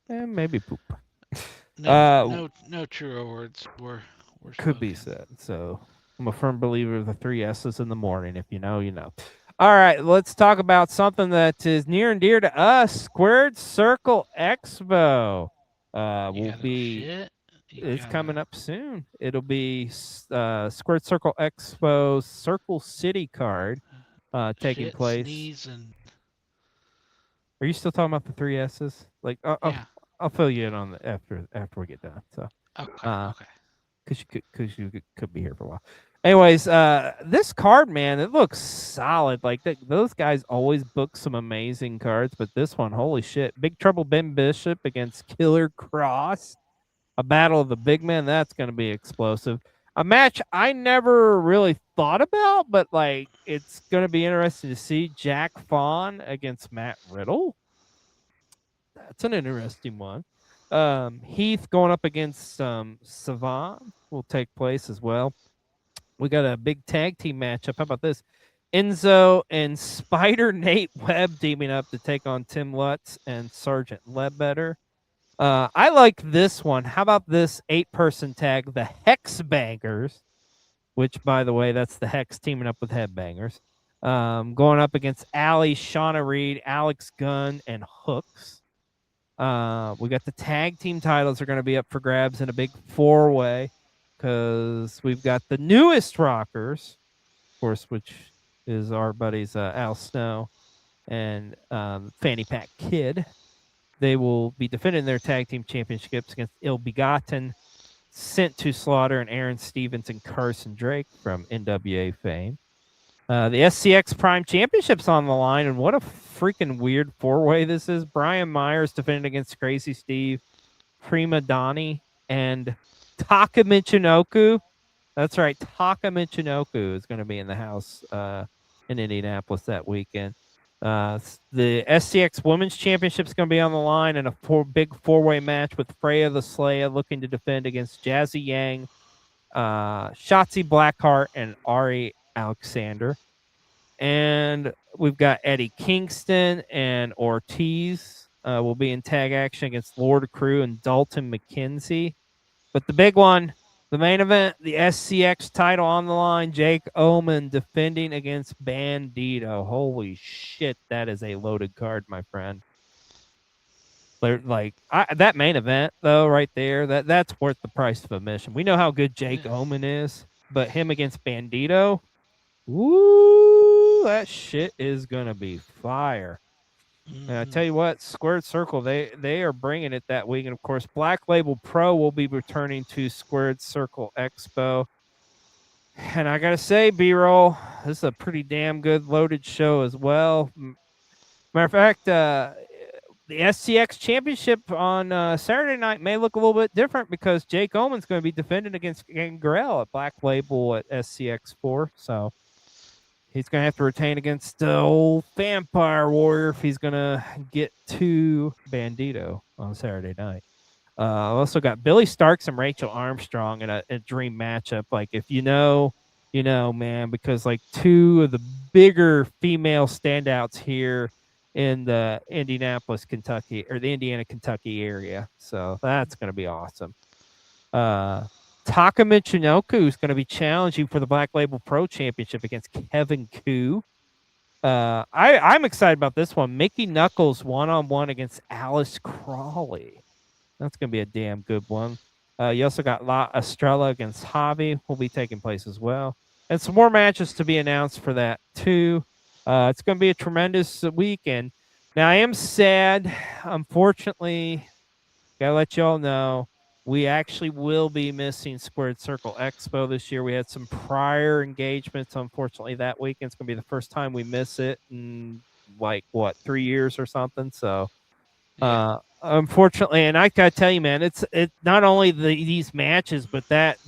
And maybe poop. No truer words were Could be spoken. said. So I'm a firm believer of the 3 S's in the morning. If you know, you know. All right, let's talk about something that is near and dear to us. Squared Circle Expo will be. It's coming up soon. It'll be Squared Circle Expo Circle City card taking Shit, place. Sneeze, and... Are you still talking about the 3 S's? Like, Yeah. I'll fill you in on the after we get done. So, Okay. Because you could be here for a while. Anyways, this card, man, it looks solid. Like those guys always book some amazing cards, but this one, holy shit! Big Trouble Ben Bishop against Killer Cross. A battle of the big men. That's going to be explosive. A match I never really thought about, but like it's going to be interesting to see Jack Fawn against Matt Riddle. That's an interesting one. Heath going up against Savan will take place as well. We got a big tag team matchup. How about this? Enzo and Spider Nate Webb teaming up to take on Tim Lutz and Sergeant Ledbetter. I like this one. How about this 8-person tag, the Hex Bangers, which, by the way, that's the Hex teaming up with Headbangers. Going up against Allie, Shauna Reed, Alex Gunn, and Hooks. We got the tag team titles are going to be up for grabs in a big 4-way because we've got the newest Rockers, of course, which is our buddies Al Snow and Fanny Pack Kid. They will be defending their tag team championships against Ill Begotten, Sent to Slaughter, and Aaron Stevens and Carson Drake from NWA fame. The SCX Prime Championship's on the line, and what a freaking weird 4-way this is. Brian Myers defending against Crazy Steve, Prima Donnie, and Taka Michinoku. That's right, Taka Michinoku is going to be in the house in Indianapolis that weekend. The SCX Women's Championship is going to be on the line in a big 4-way match with Freya the Slaya looking to defend against Jazzy Yang, Shotzi Blackheart, and Ari Alexander. And we've got Eddie Kingston and Ortiz will be in tag action against Lord Crew and Dalton McKenzie. But the big one, the main event, the SCX title on the line, Jake Oman defending against Bandito. Holy shit, that is a loaded card, my friend. Like that main event, though, right there, that's worth the price of admission. We know how good Jake Oman is, but him against Bandito, woo, that shit is going to be fire. And I tell you what, Squared Circle, they are bringing it that week. And, of course, Black Label Pro will be returning to Squared Circle Expo. And I got to say, B-Roll, this is a pretty damn good loaded show as well. Matter of fact, the SCX Championship on Saturday night may look a little bit different because Jake Oman's going to be defending against Gangrel at Black Label at SCX4. So he's going to have to retain against the old Vampire Warrior if he's going to get to Bandito on Saturday night. I've also got Billy Starks and Rachel Armstrong in a dream matchup. Like, if you know, man, because, like, 2 of the bigger female standouts here in the Indianapolis, Kentucky, or the Indiana, Kentucky area. So that's going to be awesome. Taka Michinoku is going to be challenging for the Black Label Pro Championship against Kevin Koo. I'm excited about this one. Mickey Knuckles one-on-one against Alice Crawley. That's going to be a damn good one. You also got La Estrella against Javi will be taking place as well. And some more matches to be announced for that, too. It's going to be a tremendous weekend. Now, I am sad. Unfortunately, got to let you all know, We actually will be missing Squared Circle Expo this year. We had some prior engagements. Unfortunately, that weekend's going to be the first time we miss it in 3 years or something. So, unfortunately, and I gotta tell you, man, it's not only these matches, but that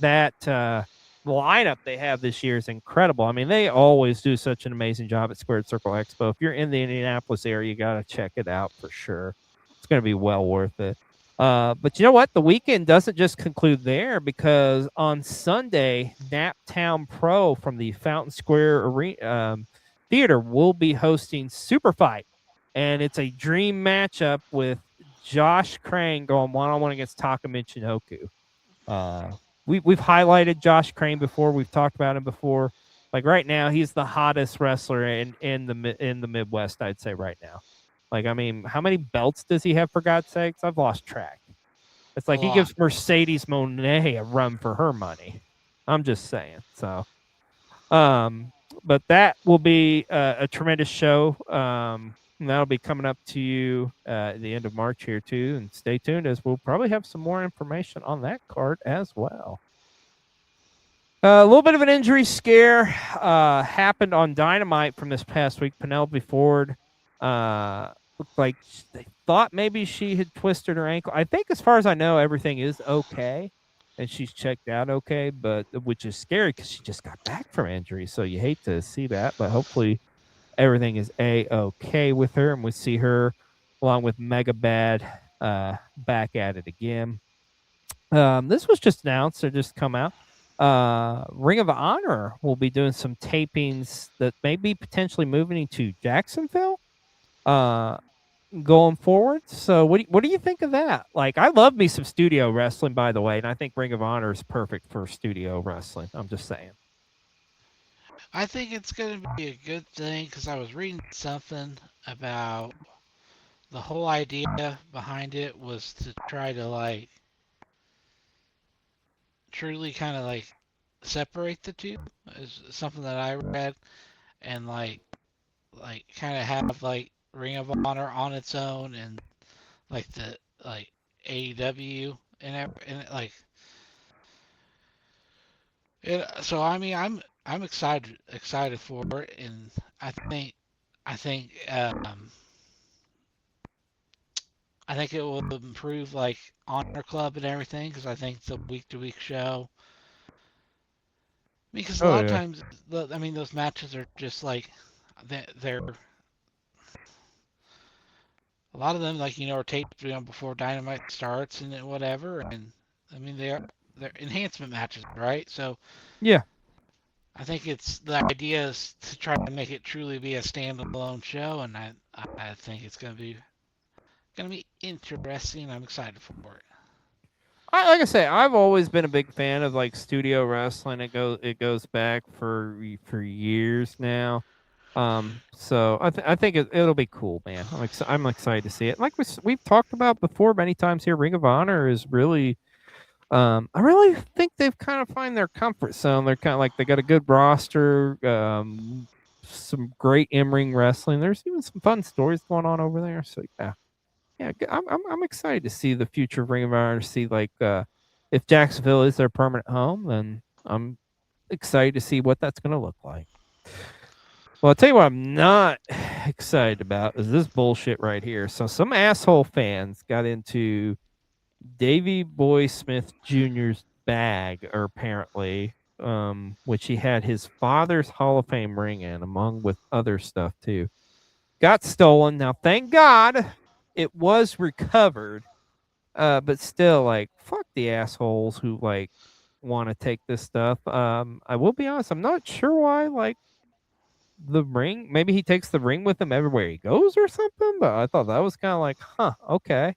lineup they have this year is incredible. I mean, they always do such an amazing job at Squared Circle Expo. If you're in the Indianapolis area, you got to check it out for sure. It's going to be well worth it. But you know what? The weekend doesn't just conclude there, because on Sunday, Naptown Pro from the Fountain Square Arena, Theater will be hosting Super Fight. And it's a dream matchup with Josh Crane going one-on-one against Taka Michinoku. We've highlighted Josh Crane before. We've talked about him before. Like right now, he's the hottest wrestler in the Midwest, I'd say right now. Like, I mean, how many belts does he have, for God's sakes? I've lost track. It's like he gives Mercedes Moné a run for her money. I'm just saying. So, but that will be a tremendous show. That'll be coming up to you at the end of March here, too. And stay tuned, as we'll probably have some more information on that card as well. A little bit of an injury scare happened on Dynamite from this past week. Penelope Ford looked like they thought maybe she had twisted her ankle. I think, as far as I know, everything is okay, and she's checked out okay, but which is scary because she just got back from injury. So you hate to see that, but hopefully everything is A-okay with her, and we see her along with Mega Bad back at it again. This was just announced, or just come out. Ring of Honor will be doing some tapings that may be potentially moving to Jacksonville going forward. So what do you think of that? Like, I love me some studio wrestling, by the way, and I think Ring of Honor is perfect for studio wrestling. I'm just saying. I think it's going to be a good thing, because I was reading something about the whole idea behind it was to try to, like, truly kind of, like, separate the two, is something that I read, and, like kind of have, like, Ring of Honor on its own, and, like, the, like, AEW, and like, so, I mean, I'm excited for it, and I think it will improve, like, Honor Club and everything, because I think the week-to-week show, because a lot of times, I mean, those matches are just like, they're a lot of them, like, are taped, before Dynamite starts and whatever, and I mean, they're enhancement matches, right? So yeah. I think the idea is to try to make it truly be a standalone show, and I think it's gonna be interesting. I'm excited for it. Like I say, I've always been a big fan of, like, studio wrestling. It goes back for years now. So I think it'll be cool, man. I'm excited to see it. Like we've talked about before many times here, Ring of Honor is really. I really think they've kind of find their comfort zone. They're kind of like, they got a good roster, some great in-ring wrestling. There's even some fun stories going on over there. So yeah, I'm excited to see the future of Ring of Honor. See, like, if Jacksonville is their permanent home, then I'm excited to see what that's going to look like. Well, I'll tell you what I'm not excited about is this bullshit right here. So some asshole fans got into Davey Boy Smith Jr.'s bag, or apparently, which he had his father's Hall of Fame ring in, among with other stuff too. Got stolen. Now, thank God it was recovered, but still, like, fuck the assholes who, like, want to take this stuff. I will be honest, I'm not sure why, like, the ring, maybe he takes the ring with him everywhere he goes or something, but I thought that was kind of like, okay.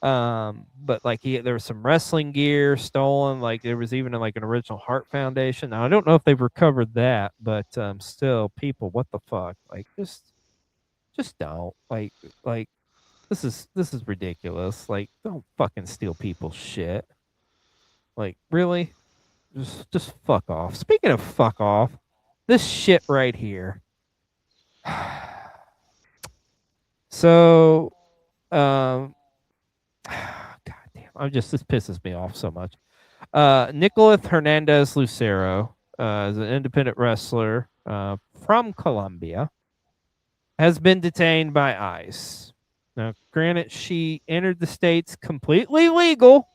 But like, there was some wrestling gear stolen. Like, there was even like an original Heart Foundation. Now, I don't know if they've recovered that, but still, people, what the fuck? Like, just don't, like this is ridiculous. Like, don't fucking steal people's shit. Like, really? Just fuck off. Speaking of fuck off, this shit right here. So, God damn This pisses me off so much. Nicolás Hernandez Lucero is an independent wrestler from Colombia, has been detained by ICE. Now, granted, she entered the States completely legal.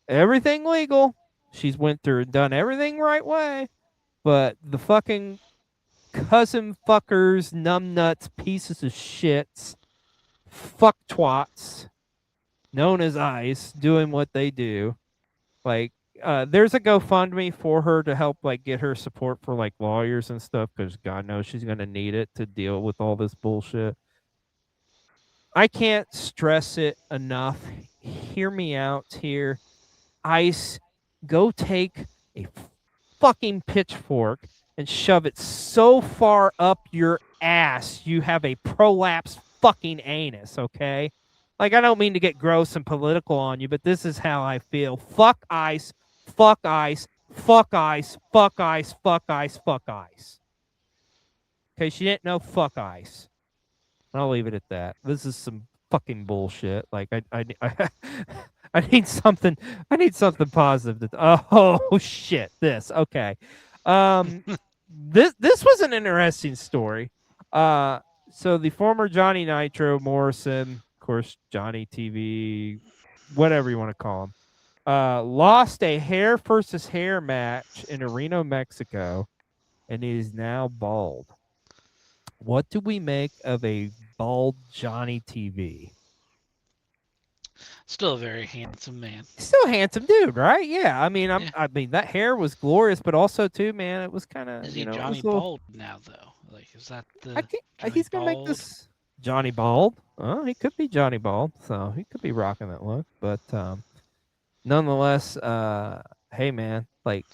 Everything legal. She's went through and done everything right way. But the fucking cousin fuckers, numbnuts, pieces of shits, fuck twats, known as ICE, doing what they do. Like, there's a GoFundMe for her to help, like, get her support for, like, lawyers and stuff, because God knows she's going to need it to deal with all this bullshit. I can't stress it enough. Hear me out here. ICE, go take a fucking pitchfork and shove it so far up your ass you have a prolapsed fucking anus, okay? Like, I don't mean to get gross and political on you, but this is how I feel. Fuck ICE, fuck ICE, fuck ICE, fuck ICE, fuck ICE, fuck ICE. Okay, she didn't know, fuck ICE. I'll leave it at that. This is some fucking bullshit. Like, I need something. I need something positive. Oh shit! This okay. This was an interesting story. So the former Johnny Nitro Morrison, of course, Johnny TV, whatever you want to call him, lost a hair versus hair match in Reno, Mexico, and he is now bald. What do we make of a bald Johnny TV? Still a very handsome man. Still a handsome dude, right? Yeah. I mean, Yeah. I mean, that hair was glorious, but also too, man, it was kind of, Is he you know, Johnny it was a little- Bald now, though? Like, is that the he's Johnny gonna make Bald? this Johnny Bald. Oh, he could be Johnny Bald, so he could be rocking that look. But nonetheless, hey man, like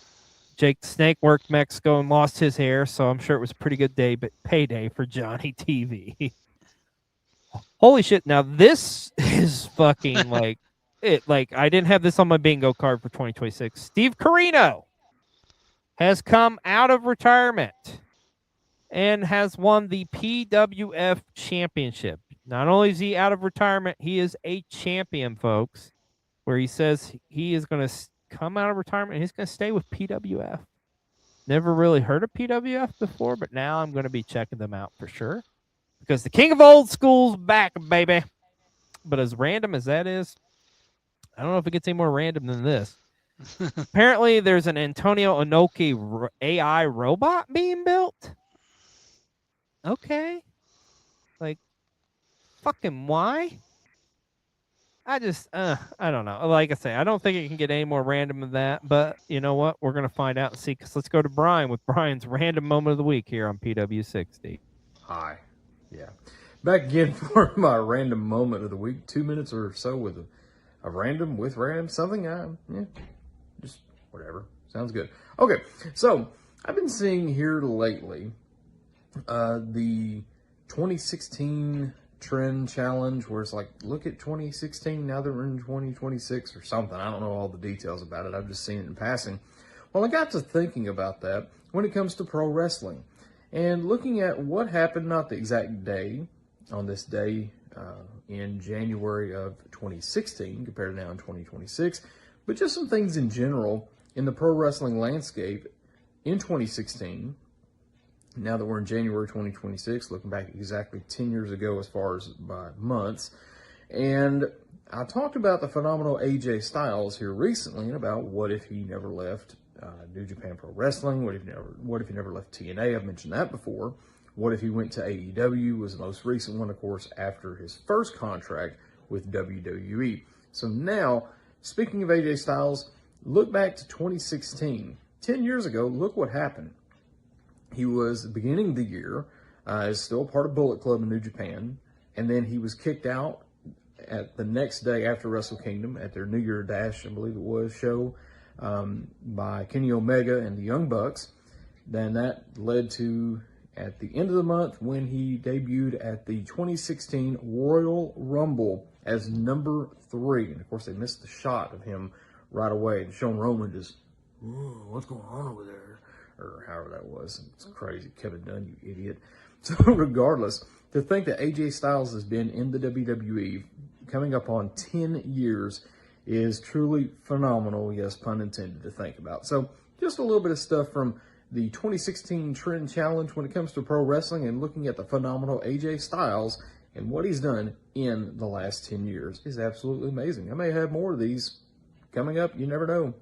Jake the Snake worked Mexico and lost his hair, so I'm sure it was a pretty good day, but payday for Johnny TV. Holy shit! Now this is fucking like it. Like, I didn't have this on my bingo card for 2026. Steve Corino has come out of retirement and has won the PWF Championship. Not only is he out of retirement, he is a champion, folks, where he says he is going to come out of retirement and he's going to stay with PWF. Never really heard of PWF before, but now I'm going to be checking them out for sure, because the king of old school's back, baby. But as random as that is, I don't know if it gets any more random than this. Apparently, there's an Antonio Inoki AI robot being built. Okay. Like, fucking why? I don't know. Like I say, I don't think it can get any more random than that. But you know what? We're going to find out and see. Because let's go to Brian with Brian's random moment of the week here on PW60. Hi. Yeah. Back again for my random moment of the week. 2 minutes or so with a random, with random, something. Just whatever. Sounds good. Okay. So, I've been seeing here lately the 2016 trend challenge, where it's like, look at 2016, now that we're in 2026 or something. I don't know all the details about it. I've just seen it in passing. Well, I got to thinking about that when it comes to pro wrestling and looking at what happened, not the exact day, on this day in January of 2016 compared to now in 2026, but just some things in general in the pro wrestling landscape in 2016. Now that we're in January 2026, looking back exactly 10 years ago as far as by months. And I talked about the phenomenal AJ Styles here recently, and about what if he never left New Japan Pro Wrestling, what if he never left TNA. I've mentioned that before. What if he went to AEW, was the most recent one, of course, after his first contract with WWE. So now, speaking of AJ Styles, look back to 2016. 10 years ago, look what happened. He was, beginning of the year, is still part of Bullet Club in New Japan, and then he was kicked out at the next day after Wrestle Kingdom at their New Year Dash, I believe it was, show by Kenny Omega and the Young Bucks. Then that led to, at the end of the month, when he debuted at the 2016 Royal Rumble as number 3. And of course, they missed the shot of him right away. And Sean Roman just, what's going on over there? Or however that was. It's crazy. Kevin Dunn, you idiot. So regardless, to think that AJ Styles has been in the WWE coming up on 10 years is truly phenomenal, yes, pun intended, to think about. So just a little bit of stuff from the 2016 Trend Challenge when it comes to pro wrestling, and looking at the phenomenal AJ Styles and what he's done in the last 10 years is absolutely amazing. I may have more of these coming up. You never know.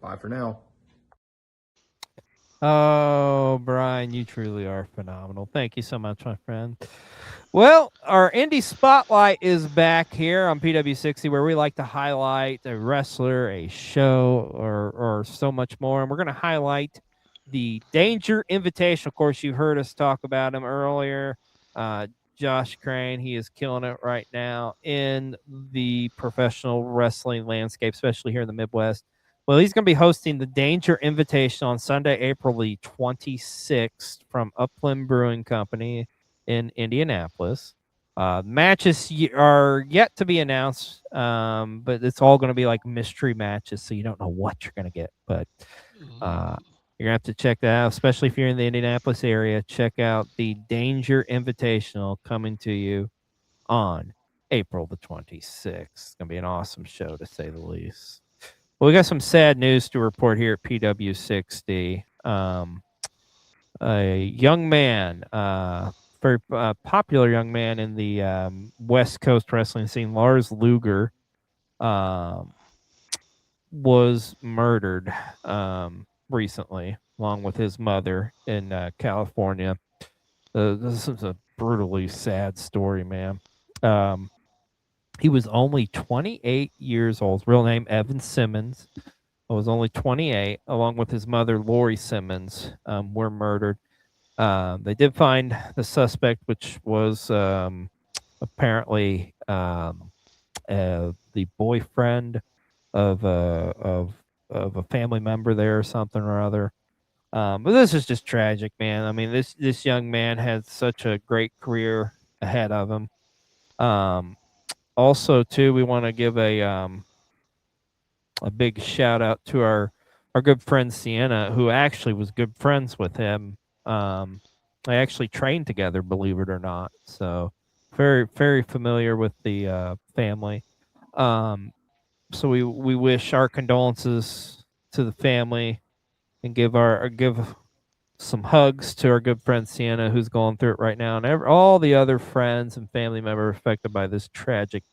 Bye for now. Oh, Brian, you truly are phenomenal. Thank you so much, my friend. Well, our Indie Spotlight is back here on PW60, where we like to highlight a wrestler, a show, or so much more. And we're going to highlight the Danger Invitational. Of course, you heard us talk about him earlier. Josh Crane, he is killing it right now in the professional wrestling landscape, especially here in the Midwest. Well, he's going to be hosting the Danger Invitational on Sunday, April the 26th from Upland Brewing Company in Indianapolis. Matches are yet to be announced, but it's all going to be like mystery matches, so you don't know what you're going to get. But you're going to have to check that out, especially if you're in the Indianapolis area. Check out the Danger Invitational coming to you on April the 26th. It's going to be an awesome show, to say the least. Well, we got some sad news to report here at PW60. A young man, very popular young man in the West Coast wrestling scene, Lars Luger, was murdered recently, along with his mother in California. This is a brutally sad story, man. He was only 28 years old. His real name, Evan Simmons. Was only 28, along with his mother, Lori Simmons, were murdered. They did find the suspect, which was apparently the boyfriend of a family member there, or something or other. But this is just tragic, man. I mean, this young man had such a great career ahead of him. Also, too, we want to give a big shout out to our good friend Sienna, who actually was good friends with him. They actually trained together, believe it or not. So very, very familiar with the family. So we wish our condolences to the family, and give some hugs to our good friend Sienna, who's going through it right now, and all the other friends and family members affected by this tragic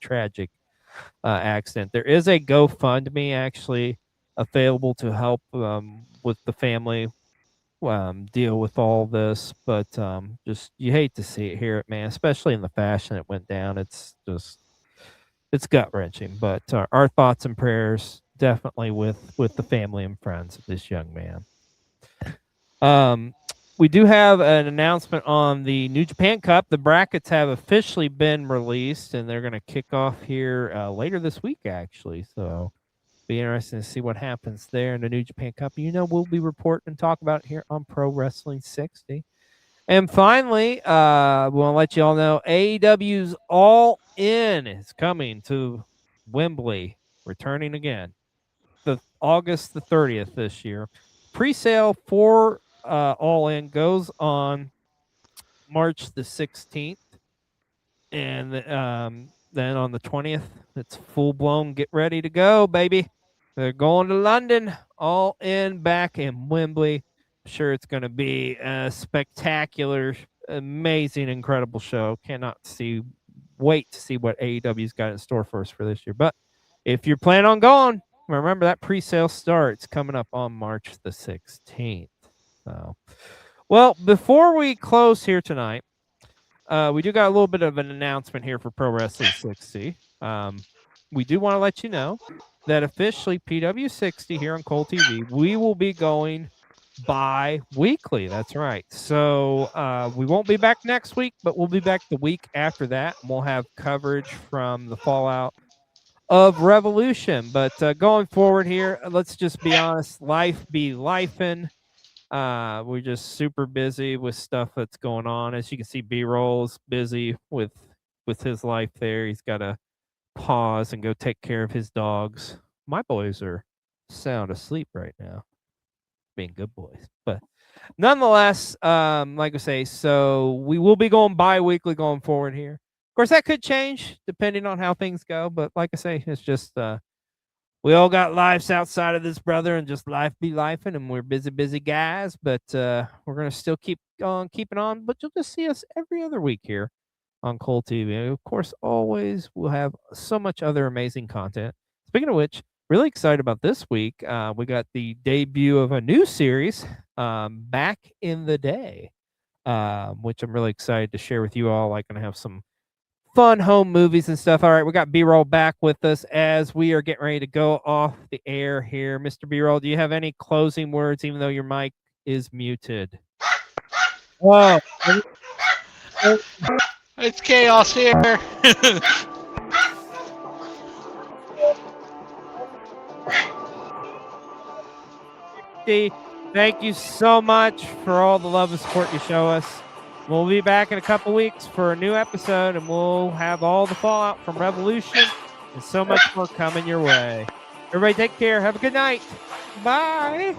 accident. There is a GoFundMe actually available to help with the family deal with all this, but just you hate to see it, hear it, man, especially in the fashion it went down. It's gut-wrenching, but our thoughts and prayers definitely with the family and friends of this young man. We do have an announcement on the New Japan Cup. The brackets have officially been released, and they're going to kick off here later this week, actually. So be interesting to see what happens there in the New Japan Cup. You know, we'll be reporting and talk about it here on Pro Wrestling 60. And finally, we want to let you all know AEW's All In is coming to Wembley, returning again, August the 30th this year. Pre-sale for All In goes on March the 16th, and then on the 20th, it's full-blown get ready to go, baby. They're going to London. All In back in Wembley. I'm sure it's going to be a spectacular, amazing, incredible show. Cannot wait to see what AEW's got in store for us for this year. But if you're planning on going, remember that pre-sale starts coming up on March the 16th. So, well, before we close here tonight, we do got a little bit of an announcement here for Pro Wrestling 60. We do want to let you know that officially PW60 here on Cole TV, we will be going bi-weekly. That's right. So we won't be back next week, but we'll be back the week after that. And we'll have coverage from the fallout of Revolution. But going forward here, let's just be honest, life be lifing. We're just super busy with stuff that's going on. As you can see, B-Roll's busy with his life there. He's got to pause and go take care of his dogs. My boys are sound asleep right now, being good boys. But nonetheless, like I say, so we will be going bi-weekly going forward here. Of course, that could change depending on how things go. But like I say, it's just we all got lives outside of this, brother, and just life be lifing, and we're busy guys. But we're gonna still keep on keeping on. But you'll just see us every other week here on Cole TV. Of course, always we'll have so much other amazing content. Speaking of which, really excited about this week. We got the debut of a new series, Back in the Day, which I'm really excited to share with you all. Like, gonna have some fun home movies and stuff. All right, we got B-Roll back with us as we are getting ready to go off the air here. Mr. B-Roll, do you have any closing words, even though your mic is muted? Oh, It's chaos here. thank you so much for all the love and support you show us. We'll be back in a couple weeks for a new episode, and we'll have all the fallout from Revolution and so much more coming your way. Everybody take care. Have a good night. Bye.